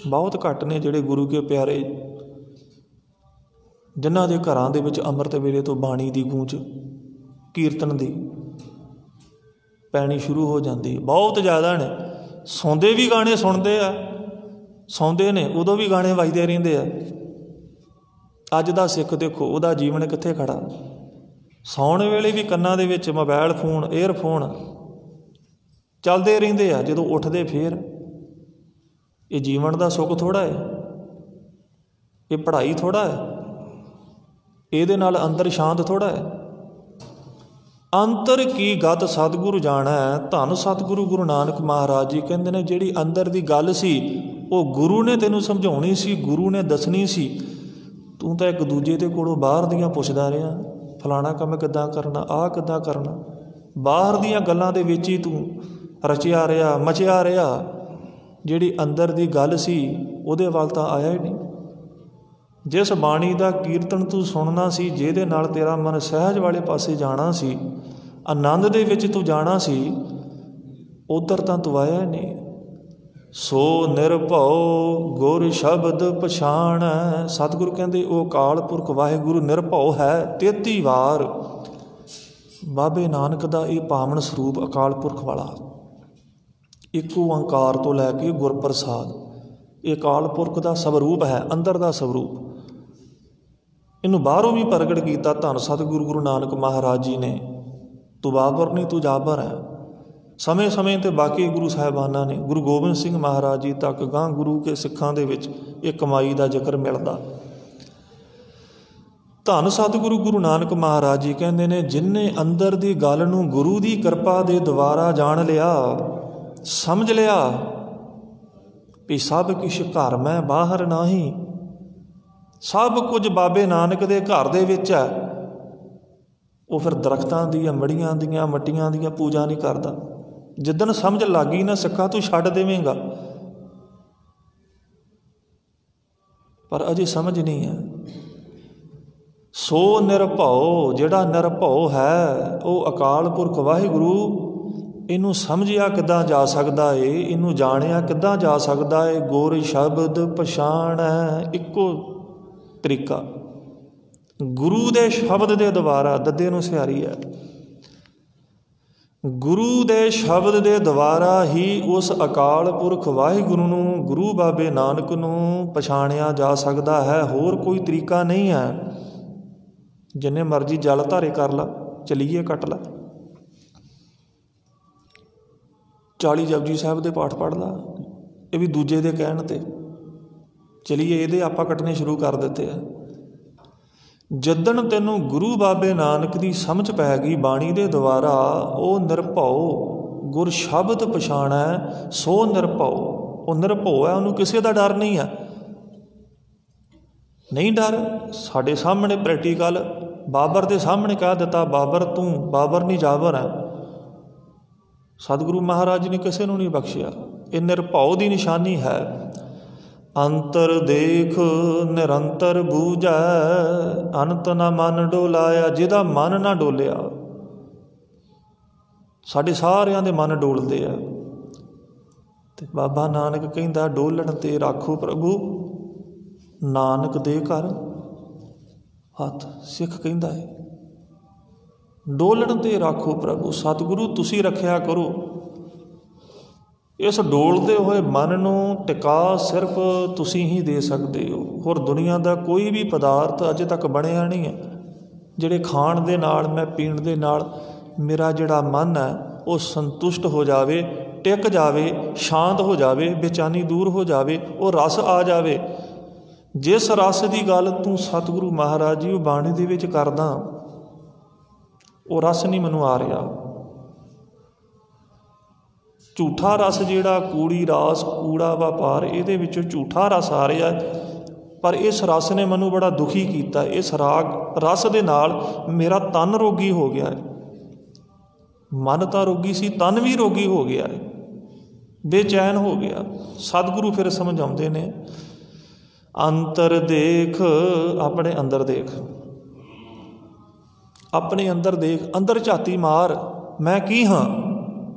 ਬਹੁਤ ਘੱਟ ਨੇ ਜਿਹੜੇ ਗੁਰੂ ਕੇ ਪਿਆਰੇ, ਜਿਨ੍ਹਾਂ ਦੇ ਘਰਾਂ ਦੇ ਵਿੱਚ ਅੰਮ੍ਰਿਤ ਵੇਲੇ ਤੋਂ ਬਾਣੀ ਦੀ ਗੂੰਜ, ਕੀਰਤਨ ਦੀ ਪੈਣੀ ਸ਼ੁਰੂ ਹੋ ਜਾਂਦੀ। ਬਹੁਤ ਜ਼ਿਆਦਾ ਨੇ। ਸੌਂਦੇ ਵੀ ਗਾਣੇ ਸੁਣਦੇ ਆ, ਸੌਂਦੇ ਨੇ ਉਦੋਂ ਵੀ ਗਾਣੇ ਵੱਜਦੇ ਰਹਿੰਦੇ ਆ। ਅੱਜ ਦਾ ਸਿੱਖ ਦੇਖੋ ਉਹਦਾ ਜੀਵਨ ਕਿੱਥੇ ਖੜਾ। ਸੌਣ ਵੇਲੇ ਵੀ ਕੰਨਾਂ ਦੇ ਵਿੱਚ ਮੋਬਾਇਲ ਫੋਨ, ਏਅਰਫੋਨ ਚੱਲਦੇ ਰਹਿੰਦੇ ਆ, ਜਦੋਂ ਉੱਠਦੇ ਫੇਰ। ਇਹ ਜੀਵਨ ਦਾ ਸੁੱਖ ਥੋੜ੍ਹਾ ਹੈ, ਇਹ ਪੜ੍ਹਾਈ ਥੋੜ੍ਹਾ ਹੈ, ਇਹਦੇ ਨਾਲ ਅੰਦਰ ਸ਼ਾਂਤ ਥੋੜ੍ਹਾ ਹੈ। ਅੰਤਰ ਕੀ ਗਤ ਸਤਿਗੁਰੂ ਜਾਣੈ। ਧੰਨ ਸਤਿਗੁਰੂ ਗੁਰੂ ਨਾਨਕ ਮਹਾਰਾਜ ਜੀ ਕਹਿੰਦੇ ਨੇ, ਜਿਹੜੀ ਅੰਦਰ ਦੀ ਗੱਲ ਸੀ ਉਹ ਗੁਰੂ ਨੇ ਤੈਨੂੰ ਸਮਝਾਉਣੀ ਸੀ, ਗੁਰੂ ਨੇ ਦੱਸਣੀ ਸੀ। ਤੂੰ ਤਾਂ ਇੱਕ ਦੂਜੇ ਦੇ ਕੋਲੋਂ ਬਾਹਰ ਦੀਆਂ ਪੁੱਛਦਾ ਰਿਹਾ, ਫਲਾਣਾ ਕੰਮ ਕਿੱਦਾਂ ਕਰਨਾ, ਆਹ ਕਿੱਦਾਂ ਕਰਨਾ। ਬਾਹਰ ਦੀਆਂ ਗੱਲਾਂ ਦੇ ਵਿੱਚ ਹੀ ਤੂੰ ਰਚਿਆ ਰਿਹਾ, ਮਚਿਆ ਰਿਹਾ। ਜਿਹੜੀ ਅੰਦਰ ਦੀ ਗੱਲ ਸੀ ਉਹਦੇ ਵੱਲ ਤਾਂ ਆਇਆ ਹੀ ਨਹੀਂ। जिस बाणी का कीर्तन तू सुनना सी, जिहदे नाल तेरा मन सहज वाले पासे जाना सी, आनंद दे विच तू जाना सी, उधर तां तू आया नहीं। सो निरभਉ गुर शब्द पछाण। सतगुरु कहते वो अकाल पुरख वाहिगुरु निरभਉ है। 33 वार बाबे नानक का ये पावन स्वरूप अकाल पुरख वाला इको ओंकार तो लैके गुरप्रसाद, ये अकाल पुरख का स्वरूप है, अंदर का स्वरूप। इनू बाहरों भी प्रगट किया धन सतगुरु गुरु नानक महाराज जी ने। तू बाबर नहीं, तू जाबर है। समय समय ते बाकी गुरु साहिबाना ने, गुरु गोबिंद सिंह महाराज जी तक गां गुरु के सिखां दे विच ये कमाई का जिक्र मिलता। धन सतगुरु गुरु नानक महाराज जी कहते ने, जिन्हें अंदर की गल नूं गुरु की कृपा के द्वारा जान लिया, समझ लिया भी सब कुछ घर मैं बाहर नाही, सब कुछ बाबे नानक दे घर दे विच है, वो फिर दरख्तां दी मड़ियां दियां मट्टियां दियां पूजा नहीं करता। जिदन समझ लग गई ना सिक्खा तू छड्ड देवेंगा, पर अजे समझ नहीं है। सो निरभਉ, जिहड़ा निरभਉ है वो अकाल पुरख वाहिगुरु। इनू समझिया किद्दां जा सकदा है, इनू जानिया किद्दां जा सकदा है। गुर शब्द पछाण है, इक्को तरीका गुरु दे शब्द दे द्वारा। दद्दे नूं सिहारी है, गुरु दे शब्द दे द्वारा ही उस अकाल पुरख वाहिगुरु नूं, गुरु बाबे नानक नूं पछाणिया जा सकदा है। होर कोई तरीका नहीं है। जिन्ने मर्जी जल धारे कर ला, चलीए कट ला, 40 जपजी साहिब दे पाठ पढ़ ला, ये भी दूजे दे कहण ते चलीए ये आपां कटने शुरू कर दिते हैं। जदन तैनूं गुरु बाबे नानक की समझ पै गई बाणी दे द्वारा, वो निरभਉ गुर शब्द पछाणै। सो निरभਉ, वो निरभਉ है, उन्होंने किसी का डर नहीं है। नहीं डर, साढ़े सामने प्रैक्टिकल बाबर के सामने कह दिता, बाबर तू बाबर नहीं जाबर है। सतगुरु महाराज ने किसी को नहीं बख्शिया। ये निरभਉ की निशानी है। अंतर देख निरंतर बूझै, अंत ना मन डोलाया। जिहदा मन ना डोलिया, साडे सारियां दे मन डोलदे आ, ते बाबा नानक कहंदा डोलण ते राखो प्रभु नानक दे घर हथ। सिख कहंदा है डोलण ते राखो प्रभु। सतगुरु तुसी रखिया करो। इस डोलते हुए मन नूं टिका सिर्फ तुसी ही दे सकते हो। होर दुनिया का कोई भी पदार्थ अजे तक बनया नहीं है जिहड़े खाण दे नाल, मैं पीण दे नाल मेरा जिहड़ा मन है वो संतुष्ट हो जावे, टिक जावे, शांत हो जावे, बेचैनी दूर हो जावे, वो रस आ जावे। जिस रस की गल तू सतगुरु महाराज जी बाणी दे विच करदा, वो रस नहीं मैनूं आ रहा। झूठा रस जिहड़ा कूड़ी रास कूड़ा व्यापार, इहदे विचों झूठा रस आ रहा है। पर इस रस ने मैनूं बड़ा दुखी किया। इस रस दे नाल मेरा तन रोगी हो गया है। मन तो रोगी सी, तन भी रोगी हो गया है, बेचैन हो गया। सतगुरु फिर समझाउंदे ने, अंतर देख, अपने अंदर देख, अपने अंदर देख, अंदर झाती मार, मैं की हाँ।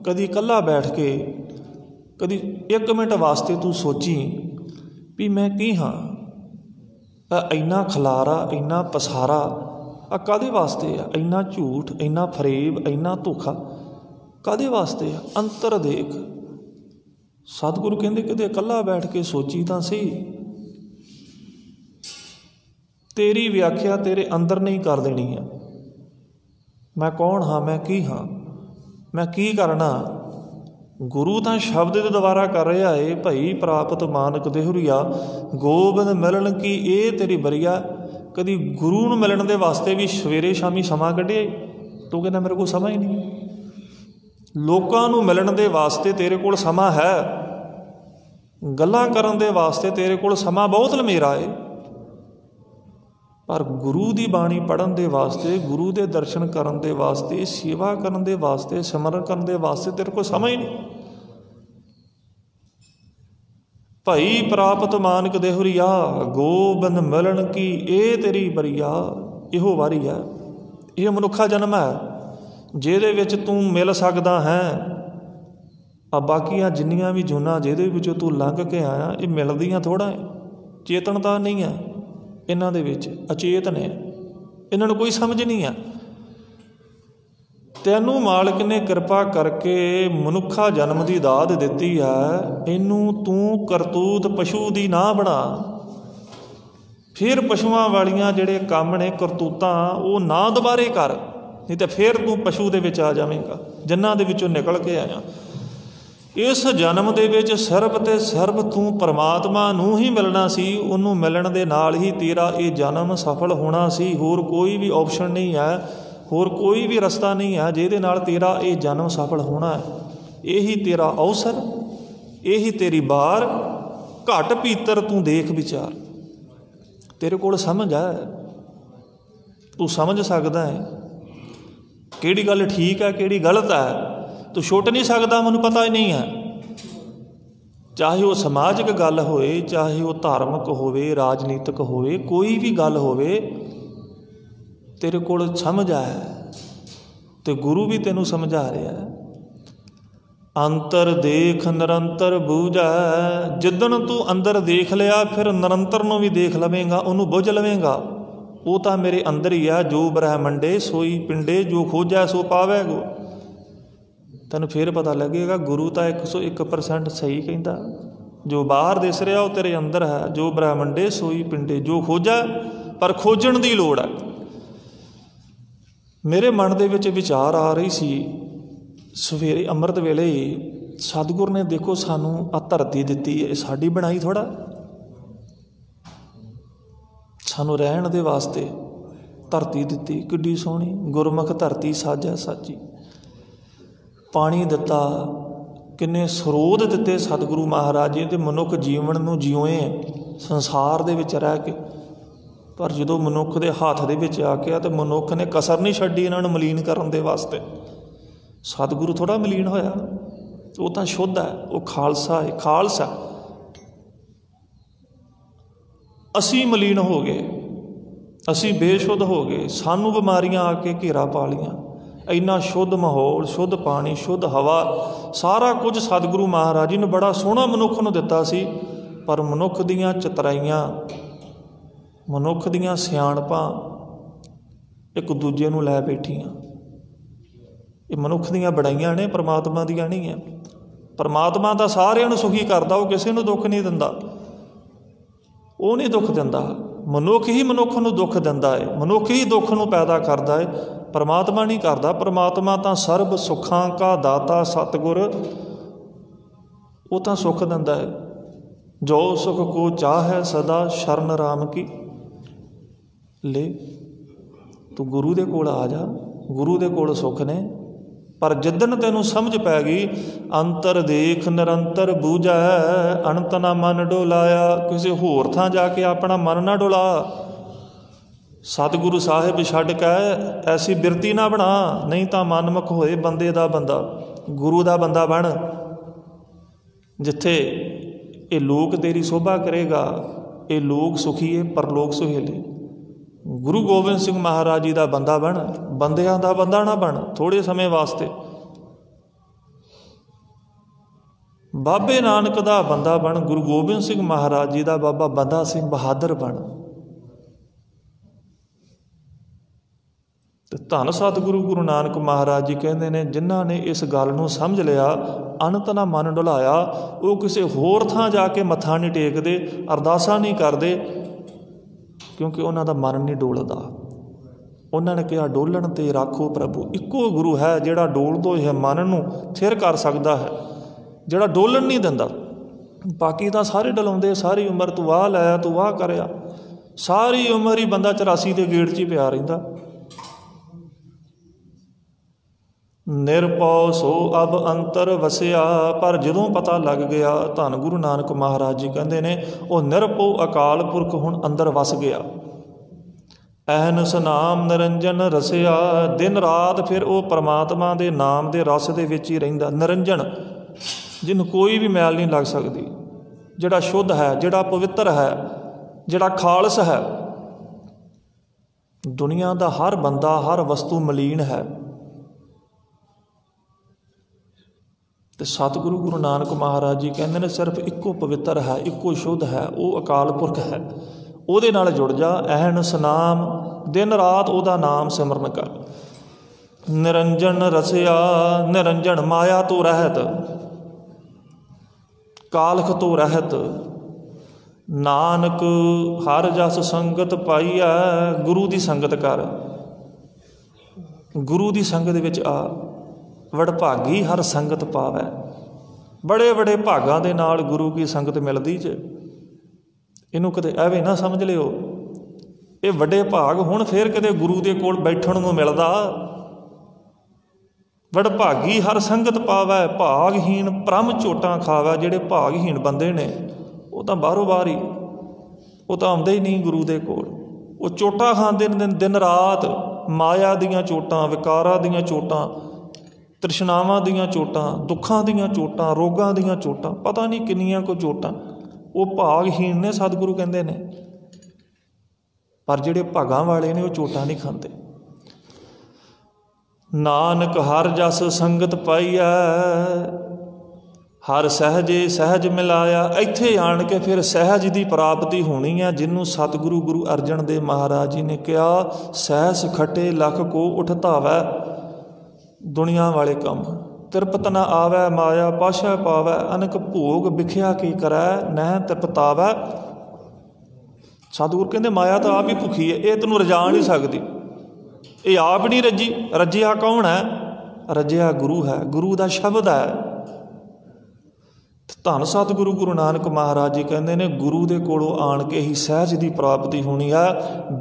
कदी कल्ला बैठ के, कदी 1 मिनट वास्ते तू सोची भी मैं की हाँ। इन्ना खलारा, इन्ना पसारा कादे वास्ते है? इन्ना झूठ, इन्ना फरेब, इन्ना धोखा कादे वास्ते है? अंतर देख। सतगुरु कहते कदे कल्ला बैठ के सोची तो सही, तेरी व्याख्या तेरे अंदर नहीं कर देनी है। मैं कौन हाँ, मैं की हाँ, मैं की करना। गुरु तो शब्द के द्वारा कर रहा है, भाई प्राप्त मानक देहुरिया गोबिंद मिलन की ये तेरी बरिया। कभी गुरु नूं मिलन दे वास्ते भी सवेरे शामी समा कढ़िया, तू कहना मेरे को समा ही नहीं। लोकां नूं मिलन दे वास्ते तेरे कोल समा है, गल्लां करन दे वास्ते तेरे कोल समा बहुत लमेरा है, पर गुरु की बाणी पढ़न दे वास्ते, गुरु के दर्शन करन दे वास्ते, सेवा करन दे वास्ते, सिमरन करन दे वास्ते तेरे को समय नहीं। ਭਈ ਪ੍ਰਾਪਤ ਮਾਨਕ ਦੇਹੁਰੀਆ, ਗੋਬਿੰਦ ਮਿਲਣ ਕੀ ਇਹ ਤੇਰੀ ਬਰੀਆ। ਇਹੋ ਵਾਰੀ ਹੈ, ਇਹ ਮਨੁੱਖਾ ਜਨਮ ਹੈ ਜਿਹਦੇ ਵਿੱਚ ਤੂੰ ਮਿਲ ਸਕਦਾ ਹੈ। ਆ ਬਾਕੀਆਂ ਜਿੰਨੀਆਂ ਵੀ ਜੂਨਾਂ ਜਿਹਦੇ ਵਿੱਚੋਂ ਤੂੰ ਲੰਘ ਕੇ ਆਇਆ, ਇਹ ਮਿਲਦੀਆਂ ਥੋੜ੍ਹਾ ਹੈ, ਚੇਤਨਤਾ ਨਹੀਂ ਹੈ ਇਹਨਾਂ ਦੇ ਵਿੱਚ, ਅਚੇਤ ਨੇ, ਇਹਨਾਂ ਨੂੰ ਕੋਈ ਸਮਝ ਨਹੀਂ ਆ। ਤੈਨੂੰ ਮਾਲਕ ਨੇ ਕਿਰਪਾ ਕਰਕੇ ਮਨੁੱਖਾ ਜਨਮ ਦੀ ਦਾਤ ਦਿੱਤੀ ਹੈ, ਇਹਨੂੰ ਤੂੰ ਕਰਤੂਤ ਪਸ਼ੂ ਦੀ ਨਾ ਬਣਾ। ਫਿਰ ਪਸ਼ੂਆਂ ਵਾਲੀਆਂ ਜਿਹੜੇ ਕੰਮ ਨੇ ਕਰਤੂਤਾਂ, ਉਹ ਨਾ ਦੁਬਾਰੇ ਕਰ, ਨਹੀਂ ਤਾਂ ਫਿਰ ਤੂੰ ਪਸ਼ੂ ਦੇ ਵਿੱਚ ਆ ਜਾਵੇਂਗਾ ਜਿਨ੍ਹਾਂ ਦੇ ਵਿੱਚੋਂ ਨਿਕਲ ਕੇ ਆਇਆ। ਇਸ ਜਨਮ ਦੇ ਵਿੱਚ ਸਰਬ ਤੇ ਸਰਬ ਤੂੰ ਪਰਮਾਤਮਾ ਨੂੰ ਹੀ ਮਿਲਣਾ ਸੀ। ਉਹਨੂੰ ਮਿਲਣ ਦੇ ਨਾਲ ਹੀ ਤੇਰਾ ਇਹ ਜਨਮ ਸਫਲ ਹੋਣਾ ਸੀ। ਹੋਰ ਕੋਈ ਵੀ ਆਪਸ਼ਨ ਨਹੀਂ ਹੈ, ਹੋਰ ਕੋਈ ਵੀ ਰਸਤਾ ਨਹੀਂ ਹੈ ਜਿਹਦੇ ਨਾਲ ਤੇਰਾ ਇਹ ਜਨਮ ਸਫਲ ਹੋਣਾ ਹੈ। ਇਹੀ ਤੇਰਾ ਅਵਸਰ, ਇਹੀ ਤੇਰੀ ਬਾਰ। ਘੱਟ ਪੀਤਰ ਤੂੰ ਦੇਖ ਵਿਚਾਰ, ਤੇਰੇ ਕੋਲ ਸਮਝ ਹੈ, ਤੂੰ ਸਮਝ ਸਕਦਾ ਹੈ ਕਿਹੜੀ ਗੱਲ ਠੀਕ ਹੈ ਕਿਹੜੀ ਗਲਤ ਹੈ। ਤੂੰ ਛੁੱਟ ਨਹੀਂ ਸਕਦਾ, ਮੈਨੂੰ ਪਤਾ ਹੀ ਨਹੀਂ ਹੈ। ਚਾਹੇ ਉਹ ਸਮਾਜਿਕ ਗੱਲ ਹੋਵੇ, ਚਾਹੇ ਉਹ ਧਾਰਮਿਕ ਹੋਵੇ, ਰਾਜਨੀਤਿਕ ਹੋਵੇ, ਕੋਈ ਵੀ ਗੱਲ ਹੋਵੇ, ਤੇਰੇ ਕੋਲ ਸਮਝ ਆਇਆ ਤੇ ਗੁਰੂ ਵੀ ਤੈਨੂੰ ਸਮਝਾ ਰਿਹਾ। ਅੰਤਰ ਦੇਖ ਨਿਰੰਤਰ ਬੂਝੈ। ਜਿੱਦਣ ਤੂੰ ਅੰਦਰ ਦੇਖ ਲਿਆ, ਫਿਰ ਨਿਰੰਤਰ ਨੂੰ ਵੀ ਦੇਖ ਲਵੇਂਗਾ, ਉਹਨੂੰ ਬੁੱਝ ਲਵੇਂਗਾ। ਉਹ ਤਾਂ ਮੇਰੇ ਅੰਦਰ ਹੀ ਆ। ਜੋ ਬ੍ਰਹਮੰਡੇ ਸੋਈ ਪਿੰਡੇ, ਜੋ ਖੋਜੈ ਸੋ ਪਾਵੇਗੋ। ਤੈਨੂੰ ਫਿਰ ਪਤਾ ਲੱਗੇਗਾ ਗੁਰੂ ਤਾਂ 101% ਸਹੀ ਕਹਿੰਦਾ। ਜੋ ਬਾਹਰ ਦਿਸ ਰਿਹਾ ਉਹ ਤੇਰੇ ਅੰਦਰ ਹੈ। ਜੋ ਬ੍ਰਹਮੰਡੇ ਸੋਈ ਪਿੰਡੇ, ਜੋ ਖੋਜੈ, ਪਰ ਖੋਜਣ ਦੀ ਲੋੜ ਹੈ। ਮੇਰੇ ਮਨ ਦੇ ਵਿੱਚ ਵਿਚਾਰ ਆ ਰਹੀ ਸੀ ਸਵੇਰੇ ਅੰਮ੍ਰਿਤ ਵੇਲੇ ਹੀ, ਸਤਿਗੁਰ ਨੇ ਦੇਖੋ ਸਾਨੂੰ ਆਹ ਧਰਤੀ ਦਿੱਤੀ ਹੈ, ਸਾਡੀ ਬਣਾਈ ਥੋੜ੍ਹਾ, ਸਾਨੂੰ ਰਹਿਣ ਦੇ ਵਾਸਤੇ ਧਰਤੀ ਦਿੱਤੀ ਕਿੱਡੀ ਸੋਹਣੀ। ਗੁਰਮੁਖ ਧਰਤੀ ਸਾਜੈ ਸਾਚੀ। ਪਾਣੀ ਦਿੱਤਾ, ਕਿੰਨੇ ਸਰੋਤ ਦਿੱਤੇ ਸਤਿਗੁਰੂ ਮਹਾਰਾਜ ਜੀ, ਅਤੇ ਮਨੁੱਖ ਜੀਵਨ ਨੂੰ ਜਿਉਏ ਸੰਸਾਰ ਦੇ ਵਿੱਚ ਰਹਿ ਕੇ। ਪਰ ਜਦੋਂ ਮਨੁੱਖ ਦੇ ਹੱਥ ਦੇ ਵਿੱਚ ਆ ਕੇ ਤਾਂ ਮਨੁੱਖ ਨੇ ਕਸਰ ਨਹੀਂ ਛੱਡੀ ਇਹਨਾਂ ਨੂੰ ਮਲੀਨ ਕਰਨ ਦੇ ਵਾਸਤੇ। ਸਤਿਗੁਰੂ ਥੋੜ੍ਹਾ ਮਲੀਨ ਹੋਇਆ, ਉਹ ਤਾਂ ਸ਼ੁੱਧ ਹੈ, ਉਹ ਖਾਲਸਾ ਹੈ, ਖਾਲਸਾ। ਅਸੀਂ ਮਲੀਨ ਹੋ ਗਏ, ਅਸੀਂ ਬੇਸ਼ੁੱਧ ਹੋ ਗਏ, ਸਾਨੂੰ ਬਿਮਾਰੀਆਂ ਆ ਕੇ ਘੇਰਾ ਪਾ ਲਈਆਂ। ਇੰਨਾ ਸ਼ੁੱਧ ਮਾਹੌਲ, ਸ਼ੁੱਧ ਪਾਣੀ, ਸ਼ੁੱਧ ਹਵਾ, ਸਾਰਾ ਕੁਝ ਸਤਿਗੁਰੂ ਮਹਾਰਾਜ ਜੀ ਨੇ ਬੜਾ ਸੋਹਣਾ ਮਨੁੱਖ ਨੂੰ ਦਿੱਤਾ ਸੀ। ਪਰ ਮਨੁੱਖ ਦੀਆਂ ਚਤਰਾਈਆਂ, ਮਨੁੱਖ ਦੀਆਂ ਸਿਆਣਪਾਂ ਇੱਕ ਦੂਜੇ ਨੂੰ ਲੈ ਬੈਠੀਆਂ। ਇਹ ਮਨੁੱਖ ਦੀਆਂ ਬੜਾਈਆਂ ਨੇ, ਪਰਮਾਤਮਾ ਦੀਆਂ ਨਹੀਂ ਹੈ। ਪਰਮਾਤਮਾ ਤਾਂ ਸਾਰਿਆਂ ਨੂੰ ਸੁਖੀ ਕਰਦਾ, ਉਹ ਕਿਸੇ ਨੂੰ ਦੁੱਖ ਨਹੀਂ ਦਿੰਦਾ। ਉਹ ਨਹੀਂ ਦੁੱਖ ਦਿੰਦਾ, ਮਨੁੱਖ ਹੀ ਮਨੁੱਖ ਨੂੰ ਦੁੱਖ ਦਿੰਦਾ ਹੈ, ਮਨੁੱਖ ਹੀ ਦੁੱਖ ਨੂੰ ਪੈਦਾ ਕਰਦਾ ਹੈ, ਪਰਮਾਤਮਾ ਨਹੀਂ ਕਰਦਾ। ਪਰਮਾਤਮਾ ਤਾਂ ਸਰਬ ਸੁੱਖਾਂ ਕਾ ਦਾਤਾ ਸਤਿਗੁਰ, ਉਹ ਤਾਂ ਸੁੱਖ ਦਿੰਦਾ ਹੈ। ਜੋ ਸੁਖ ਕੋ ਚਾਹੈ ਸਦਾ ਸ਼ਰਨ ਰਾਮ ਕੀ ਲੈ। ਤੂੰ ਗੁਰੂ ਦੇ ਕੋਲ ਆ ਜਾ, ਗੁਰੂ ਦੇ ਕੋਲ ਸੁੱਖ ਨੇ। ਪਰ ਜਿੱਦਣ ਤੈਨੂੰ ਸਮਝ ਪੈ ਗਈ, ਅੰਤਰ ਦੇਖ ਨਿਰੰਤਰ ਬੂਝੈ, ਅਣਤ ਨਾ ਮਨ ਡੋਲਾਇਆ। ਕਿਸੇ ਹੋਰ ਥਾਂ ਜਾ ਕੇ ਆਪਣਾ ਮਨ ਨਾ ਡੋਲਾ। ਸਤਿਗੁਰੂ ਸਾਹਿਬ ਛੱਡ ਕੇ ਐਸੀ ਬਿਰਤੀ ਨਾ ਬਣਾ, ਨਹੀਂ ਤਾਂ ਮਨਮੁਖ ਹੋਏ ਬੰਦੇ ਦਾ ਬੰਦਾ, ਗੁਰੂ ਦਾ ਬੰਦਾ ਬਣ। ਜਿੱਥੇ ਇਹ ਲੋਕ ਤੇਰੀ ਸੋਭਾ ਕਰੇਗਾ, ਇਹ ਲੋਕ ਸੁਖੀਏ ਪਰਲੋਕ ਸੁਹੇਲੇ। ਗੁਰੂ ਗੋਬਿੰਦ ਸਿੰਘ ਮਹਾਰਾਜ ਜੀ ਦਾ ਬੰਦਾ ਬਣ, ਬੰਦਿਆਂ ਦਾ ਬੰਦਾ ਨਾ ਬਣ ਥੋੜ੍ਹੇ ਸਮੇਂ ਵਾਸਤੇ। ਬਾਬੇ ਨਾਨਕ ਦਾ ਬੰਦਾ ਬਣ, ਗੁਰੂ ਗੋਬਿੰਦ ਸਿੰਘ ਮਹਾਰਾਜ ਜੀ ਦਾ ਬਾਬਾ ਬੰਦਾ ਸਿੰਘ ਬਹਾਦਰ ਬਣ। ਤੇ ਧੰਨ ਸਤਿਗੁਰੂ ਗੁਰੂ ਨਾਨਕ ਮਹਾਰਾਜ ਜੀ ਕਹਿੰਦੇ ਨੇ, ਜਿਨ੍ਹਾਂ ਨੇ ਇਸ ਗੱਲ ਨੂੰ ਸਮਝ ਲਿਆ, ਅਣਤ ਨਾ ਮਨ ਡੁਲਾਇਆ, ਉਹ ਕਿਸੇ ਹੋਰ ਥਾਂ ਜਾ ਕੇ ਮੱਥਾ ਨਹੀਂ ਟੇਕਦੇ, ਅਰਦਾਸਾਂ ਨਹੀਂ ਕਰਦੇ, ਕਿਉਂਕਿ ਉਹਨਾਂ ਦਾ ਮਨ ਨਹੀਂ ਡੋਲਦਾ। ਉਹਨਾਂ ਨੇ ਕਿਹਾ ਡੋਲਣ 'ਤੇ ਰਾਖੋ ਪ੍ਰਭੂ। ਇੱਕੋ ਗੁਰੂ ਹੈ ਜਿਹੜਾ ਡੋਲ ਦੋ ਇਹ ਮਨ ਨੂੰ ਥਿਰ ਕਰ ਸਕਦਾ ਹੈ, ਜਿਹੜਾ ਡੋਲਣ ਨਹੀਂ ਦਿੰਦਾ। ਬਾਕੀ ਤਾਂ ਸਾਰੇ ਡਲਾਉਂਦੇ, ਸਾਰੀ ਉਮਰ ਤੂੰ ਆਹ ਲਾਇਆ, ਤੂੰ ਆਹ ਕਰਿਆ, ਸਾਰੀ ਉਮਰ ਹੀ ਬੰਦਾ 84 ਦੇ ਗੇੜ 'ਚ ਹੀ ਪਿਆ ਰਹਿੰਦਾ। ਨਿਰਭਉ ਸੋ ਅਬ ਅੰਤਰ ਵਸਿਆ। ਪਰ ਜਦੋਂ ਪਤਾ ਲੱਗ ਗਿਆ, ਧੰਨ ਗੁਰੂ ਨਾਨਕ ਮਹਾਰਾਜ ਜੀ ਕਹਿੰਦੇ ਨੇ, ਉਹ ਨਿਰਭਉ ਅਕਾਲ ਪੁਰਖ ਹੁਣ ਅੰਦਰ ਵਸ ਗਿਆ। ਅਹਨਸ ਨਾਮ ਨਿਰੰਜਨ ਰਸਿਆ। ਦਿਨ ਰਾਤ ਫਿਰ ਉਹ ਪਰਮਾਤਮਾ ਦੇ ਨਾਮ ਦੇ ਰਸ ਦੇ ਵਿੱਚ ਹੀ ਰਹਿੰਦਾ। ਨਿਰੰਜਨ, ਜਿਹਨੂੰ ਕੋਈ ਵੀ ਮੈਲ ਨਹੀਂ ਲੱਗ ਸਕਦੀ, ਜਿਹੜਾ ਸ਼ੁੱਧ ਹੈ, ਜਿਹੜਾ ਪਵਿੱਤਰ ਹੈ, ਜਿਹੜਾ ਖਾਲਸ ਹੈ। ਦੁਨੀਆ ਦਾ ਹਰ ਬੰਦਾ, ਹਰ ਵਸਤੂ ਮਲੀਨ ਹੈ, ਤੇ ਸਤਿਗੁਰੂ ਗੁਰੂ ਨਾਨਕ ਮਹਾਰਾਜ ਜੀ ਕਹਿੰਦੇ ਨੇ ਸਿਰਫ ਇੱਕੋ ਪਵਿੱਤਰ ਹੈ, ਇੱਕੋ ਸ਼ੁੱਧ ਹੈ, ਉਹ ਅਕਾਲ ਪੁਰਖ ਹੈ। ਉਹਦੇ ਨਾਲ ਜੁੜ ਜਾ, ਅਹਨਿਸ ਨਾਮ, ਦਿਨ ਰਾਤ ਉਹਦਾ ਨਾਮ ਸਿਮਰਨ ਕਰ। ਨਿਰੰਜਨ ਰਸਿਆ, ਨਿਰੰਜਨ ਮਾਇਆ ਤੋਂ ਰਹਿਤ, ਕਾਲਖ ਤੋਂ ਰਹਿਤ, ਨਾਨਕ ਹਰ ਜਸ ਸੰਗਤ ਪਾਈਐ। ਗੁਰੂ ਦੀ ਸੰਗਤ ਕਰ, ਗੁਰੂ ਦੀ ਸੰਗਤ ਵਿੱਚ ਆ। ਵਡਭਾਗੀ ਹਰ ਸੰਗਤ ਪਾਵੈ। ਬੜੇ ਬੜੇ ਭਾਗਾਂ ਦੇ ਨਾਲ ਗੁਰੂ ਕੀ ਸੰਗਤ ਮਿਲਦੀ ਜੇ। ਇਹਨੂੰ ਕਦੇ ਐਵੇਂ ਨਾ ਸਮਝ ਲਿਓ ਇਹ ਵੱਡੇ ਭਾਗ ਹੁਣ ਫਿਰ ਕਿਤੇ ਗੁਰੂ ਦੇ ਕੋਲ ਬੈਠਣ ਨੂੰ ਮਿਲਦਾ। ਵਡਭਾਗੀ ਹਰ ਸੰਗਤ ਪਾਵੈ, ਭਾਗਹੀਣ ਭ੍ਰਮ ਝੋਟਾਂ ਖਾਵੈ। ਜਿਹੜੇ ਭਾਗਹੀਣ ਬੰਦੇ ਨੇ ਉਹ ਤਾਂ ਬਾਹਰੋਂ ਬਾਹਰ ਹੀ, ਉਹ ਤਾਂ ਆਉਂਦੇ ਹੀ ਨਹੀਂ ਗੁਰੂ ਦੇ ਕੋਲ। ਉਹ ਚੋਟਾਂ ਖਾਂਦੇ ਨੇ ਦਿਨ ਰਾਤ, ਮਾਇਆ ਦੀਆਂ ਚੋਟਾਂ, ਵਿਕਾਰਾਂ ਦੀਆਂ ਚੋਟਾਂ, ਤ੍ਰਿਸ਼ਨਾਵਾਂ ਦੀਆਂ ਚੋਟਾਂ, ਦੁੱਖਾਂ ਦੀਆਂ ਚੋਟਾਂ, ਰੋਗਾਂ ਦੀਆਂ ਚੋਟਾਂ, ਪਤਾ ਨਹੀਂ ਕਿੰਨੀਆਂ ਕੁ ਚੋਟਾਂ। ਉਹ ਭਾਗਹੀਣ ਨੇ, ਸਤਿਗੁਰੂ ਕਹਿੰਦੇ ਨੇ। ਪਰ ਜਿਹੜੇ ਭਾਗਾਂ ਵਾਲੇ ਨੇ ਉਹ ਚੋਟਾਂ ਨਹੀਂ ਖਾਂਦੇ। ਨਾਨਕ ਹਰ ਜਸ ਸੰਗਤ ਪਾਈਐ, ਹਰ ਸਹਿਜੇ ਸਹਿਜ ਮਿਲਾਇਆ। ਇੱਥੇ ਆਣ ਕੇ ਫਿਰ ਸਹਿਜ ਦੀ ਪ੍ਰਾਪਤੀ ਹੋਣੀ ਹੈ, ਜਿਹਨੂੰ ਸਤਿਗੁਰੂ ਗੁਰੂ ਅਰਜਨ ਦੇਵ ਮਹਾਰਾਜ ਜੀ ਨੇ ਕਿਹਾ ਸਹਿਸ ਖਟੇ ਲੱਖ ਕੋ ਉਠ ਧਾਵੈ। ਦੁਨੀਆ ਵਾਲੇ ਕੰਮ ਤ੍ਰਿਪਤ ਨਾ ਆਵੈ, ਮਾਇਆ ਪਾਸ਼ਾ ਪਾਵੈ। ਅਨਕ ਭੋਗ ਵਿਖਿਆ ਕੀ ਕਰੈ, ਨਹਿ ਤ੍ਰਿਪਤਾਵੈ। ਸਤਿਗੁਰ ਕਹਿੰਦੇ ਮਾਇਆ ਤਾਂ ਆਪ ਹੀ ਭੁੱਖੀ ਹੈ, ਇਹ ਤੈਨੂੰ ਰਜਾ ਨਹੀਂ ਸਕਦੀ। ਇਹ ਆਪ ਨਹੀਂ ਰੱਜੀ। ਰੱਜਿਆ ਕੌਣ ਹੈ? ਰੱਜਿਆ ਗੁਰੂ ਹੈ, ਗੁਰੂ ਦਾ ਸ਼ਬਦ ਹੈ। ਧੰਨ ਸਤਿਗੁਰੂ ਗੁਰੂ ਨਾਨਕ ਮਹਾਰਾਜ ਜੀ ਕਹਿੰਦੇ ਨੇ ਗੁਰੂ ਦੇ ਕੋਲੋਂ ਆਣ ਕੇ ਹੀ ਸਹਿਜ ਦੀ ਪ੍ਰਾਪਤੀ ਹੋਣੀ ਹੈ।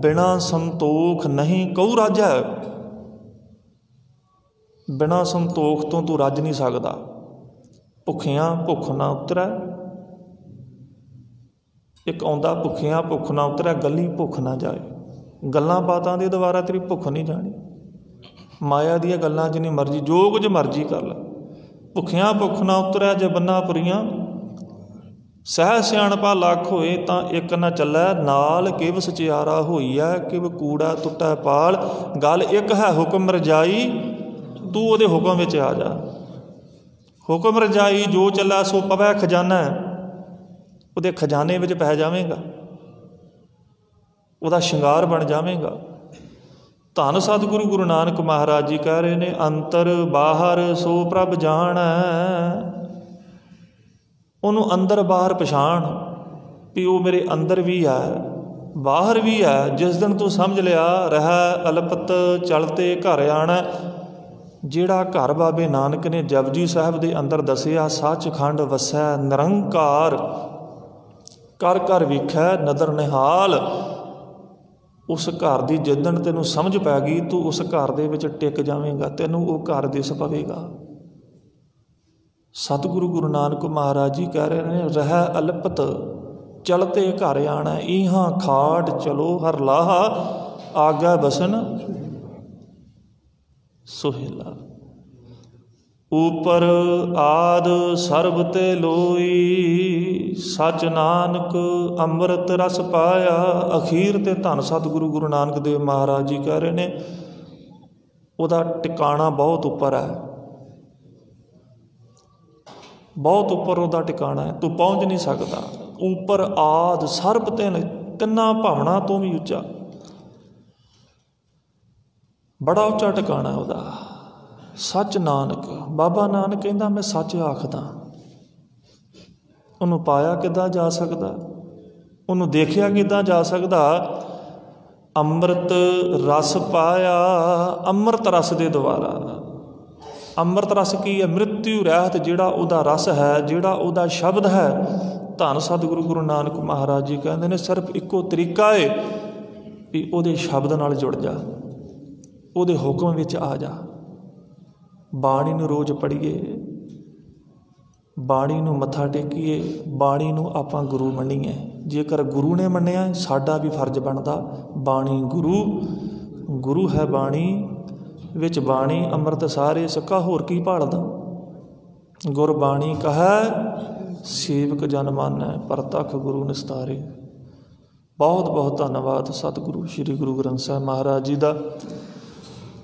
ਬਿਨਾਂ ਸੰਤੋਖ ਨਹੀਂ ਕਉ ਰਾਜੈ। ਬਿਨਾਂ ਸੰਤੋਖ ਤੋਂ ਤੂੰ ਰੱਜ ਨਹੀਂ ਸਕਦਾ। ਭੁੱਖਿਆਂ ਭੁੱਖ ਨਾ ਉਤਰੈ। ਇੱਕ ਆਉਂਦਾ ਭੁੱਖਿਆਂ ਭੁੱਖ ਨਾ ਉਤਰੈ, ਗੱਲੀ ਭੁੱਖ ਨਾ ਜਾਏ। ਗੱਲਾਂ ਬਾਤਾਂ ਦੇ ਦੁਆਰਾ ਤੇਰੀ ਭੁੱਖ ਨਹੀਂ ਜਾਣੀ। ਮਾਇਆ ਦੀਆਂ ਗੱਲਾਂ ਜਿੰਨੀ ਮਰਜ਼ੀ ਜੋ ਕੁਝ ਮਰਜ਼ੀ ਕਰ ਲੈ। ਭੁੱਖਿਆਂ ਭੁੱਖ ਨਾ ਉਤਰੈ ਜੇ ਬੰਨਾ ਪੁਰੀਆਂ, ਸਹਿ ਸਿਆਣਪਾ ਲੱਖ ਹੋਏ ਤਾਂ ਇੱਕ ਨਾ ਚੱਲੈ। ਨਾਲ ਕਿਵ ਸਚਿਆਰਾ ਹੋਈਐ, ਕਿਵ ਕੂੜਾ ਟੁੱਟੈ ਪਾਲ। ਗੱਲ ਇੱਕ ਹੈ ਹੁਕਮ ਰਜਾਈ, ਤੂੰ ਉਹਦੇ ਹੁਕਮ ਵਿੱਚ ਆ ਜਾ। ਹੁਕਮ ਰਜਾਈ ਜੋ ਚੱਲੈ ਸੋ ਪਵੈ ਖਜ਼ਾਨਾ। ਉਹਦੇ ਖਜ਼ਾਨੇ ਵਿੱਚ ਪੈ ਜਾਵੇਂਗਾ, ਉਹਦਾ ਸ਼ਿੰਗਾਰ ਬਣ ਜਾਵੇਂਗਾ। ਧੰਨ ਸਤਿਗੁਰੂ ਗੁਰੂ ਨਾਨਕ ਮਹਾਰਾਜ ਜੀ ਕਹਿ ਰਹੇ ਨੇ ਅੰਤਰ ਬਾਹਰ ਸੋ ਪ੍ਰਭ ਜਾਣੈ। ਉਹਨੂੰ ਅੰਦਰ ਬਾਹਰ ਪਛਾਣ ਵੀ ਉਹ ਮੇਰੇ ਅੰਦਰ ਵੀ ਹੈ, ਬਾਹਰ ਵੀ ਹੈ। ਜਿਸ ਦਿਨ ਤੂੰ ਸਮਝ ਲਿਆ ਰਹਿ ਅਲਪਤ ਚਲਤੇ ਘਰ ਆਣਾ। ਜਿਹੜਾ ਘਰ ਬਾਬੇ ਨਾਨਕ ਨੇ ਜਪਜੀ ਸਾਹਿਬ ਦੇ ਅੰਦਰ ਦੱਸਿਆ ਸੱਚਖੰਡ ਵਸੈ ਨਿਰੰਕਾਰ, ਕਰ ਕਰ ਵੇਖੈ ਨਦਰ ਨਿਹਾਲ। ਉਸ ਘਰ ਦੀ ਜਿੱਦਣ ਤੈਨੂੰ ਸਮਝ ਪੈ ਗਈ ਤੂੰ ਉਸ ਘਰ ਦੇ ਵਿੱਚ ਟਿਕ ਜਾਵੇਂਗਾ, ਤੈਨੂੰ ਉਹ ਘਰ ਦਿਸ ਪਵੇਗਾ। ਸਤਿਗੁਰੂ ਗੁਰੂ ਨਾਨਕ ਮਹਾਰਾਜ ਜੀ ਕਹਿ ਰਹੇ ਨੇ ਰਹਿ ਅਲਪਤ ਚਲਤੇ ਘਰ ਆਣਾ। ਇਹਾਂ ਖਾਟ ਚਲੋ ਹਰ ਲਾਹਾ, ਆਗਾ ਬਸਨ ਸੁਹੇਲਾ। ਉਪਰ ਆਦ ਸਰਬ ਤੇ ਲੋਈ, ਸਚ ਨਾਨਕ ਅੰਮ੍ਰਿਤ ਰਸ ਪਾਇਆ। ਅਖੀਰ ਤੇ ਧੰਨ ਸਤਿਗੁਰੂ ਗੁਰੂ ਨਾਨਕ ਦੇਵ ਮਹਾਰਾਜ ਜੀ ਕਹਿ ਰਹੇ ਨੇ ਉਹਦਾ ਟਿਕਾਣਾ ਬਹੁਤ ਉੱਪਰ ਹੈ, ਬਹੁਤ ਉੱਪਰ ਉਹਦਾ ਟਿਕਾਣਾ ਹੈ। ਤੂੰ ਪਹੁੰਚ ਨਹੀਂ ਸਕਦਾ। ਉੱਪਰ ਆਦ ਸਰਬ ਤੇ, ਤਿੰਨਾਂ ਭਾਵਨਾ ਤੋਂ ਵੀ ਉੱਚਾ, ਬੜਾ ਉੱਚਾ ਟਿਕਾਣਾ ਉਹਦਾ। ਸੱਚ ਨਾਨਕ, ਬਾਬਾ ਨਾਨਕ ਕਹਿੰਦਾ ਮੈਂ ਸੱਚ ਆਖਦਾ। ਉਹਨੂੰ ਪਾਇਆ ਕਿੱਦਾਂ ਜਾ ਸਕਦਾ, ਉਹਨੂੰ ਦੇਖਿਆ ਕਿੱਦਾਂ ਜਾ ਸਕਦਾ। ਅੰਮ੍ਰਿਤ ਰਸ ਪਾਇਆ, ਅੰਮ੍ਰਿਤ ਰਸ ਦੇ ਦੁਆਰਾ। ਅੰਮ੍ਰਿਤ ਰਸ ਕੀ ਹੈ? ਮ੍ਰਿਤਿਉ ਰਹਿਤ ਜਿਹੜਾ ਉਹਦਾ ਰਸ ਹੈ, ਜਿਹੜਾ ਉਹਦਾ ਸ਼ਬਦ ਹੈ। ਧੰਨ ਸਤਿਗੁਰੂ ਗੁਰੂ ਨਾਨਕ ਮਹਾਰਾਜ ਜੀ ਕਹਿੰਦੇ ਨੇ ਸਿਰਫ ਇੱਕੋ ਤਰੀਕਾ ਹੈ ਵੀ ਉਹਦੇ ਸ਼ਬਦ ਨਾਲ ਜੁੜ ਜਾ, ਉਹਦੇ ਹੁਕਮ ਵਿੱਚ ਆ ਜਾ। ਬਾਣੀ ਨੂੰ ਰੋਜ਼ ਪੜ੍ਹੀਏ, ਬਾਣੀ ਨੂੰ ਮੱਥਾ ਟੇਕੀਏ, ਬਾਣੀ ਨੂੰ ਆਪਾਂ ਗੁਰੂ ਮੰਨੀਏ। ਜੇਕਰ ਗੁਰੂ ਨੇ ਮੰਨਿਆ ਸਾਡਾ ਵੀ ਫਰਜ਼ ਬਣਦਾ। ਬਾਣੀ ਗੁਰੂ, ਗੁਰੂ ਹੈ ਬਾਣੀ ਵਿੱਚ ਬਾਣੀ ਅੰਮ੍ਰਿਤ ਸਾਰੇ ਸਕਾ। ਹੋਰ ਕੀ ਭਾਲਦਾ? ਗੁਰਬਾਣੀ ਕਹੈ ਸੇਵਕ ਜਨ ਮਾਨੈ ਪ੍ਰਤੱਖ ਗੁਰੂ ਨਿਸਤਾਰੇ। ਬਹੁਤ ਬਹੁਤ ਧੰਨਵਾਦ ਸਤਿਗੁਰੂ ਸ੍ਰੀ ਗੁਰੂ ਗ੍ਰੰਥ ਸਾਹਿਬ ਮਹਾਰਾਜ ਜੀ ਦਾ,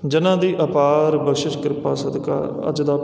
ਜਿਨ੍ਹਾਂ ਦੀ ਅਪਾਰ ਬਖਸ਼ਿਸ਼ ਕਿਰਪਾ ਸਦਕਾ ਅੱਜ ਦਾ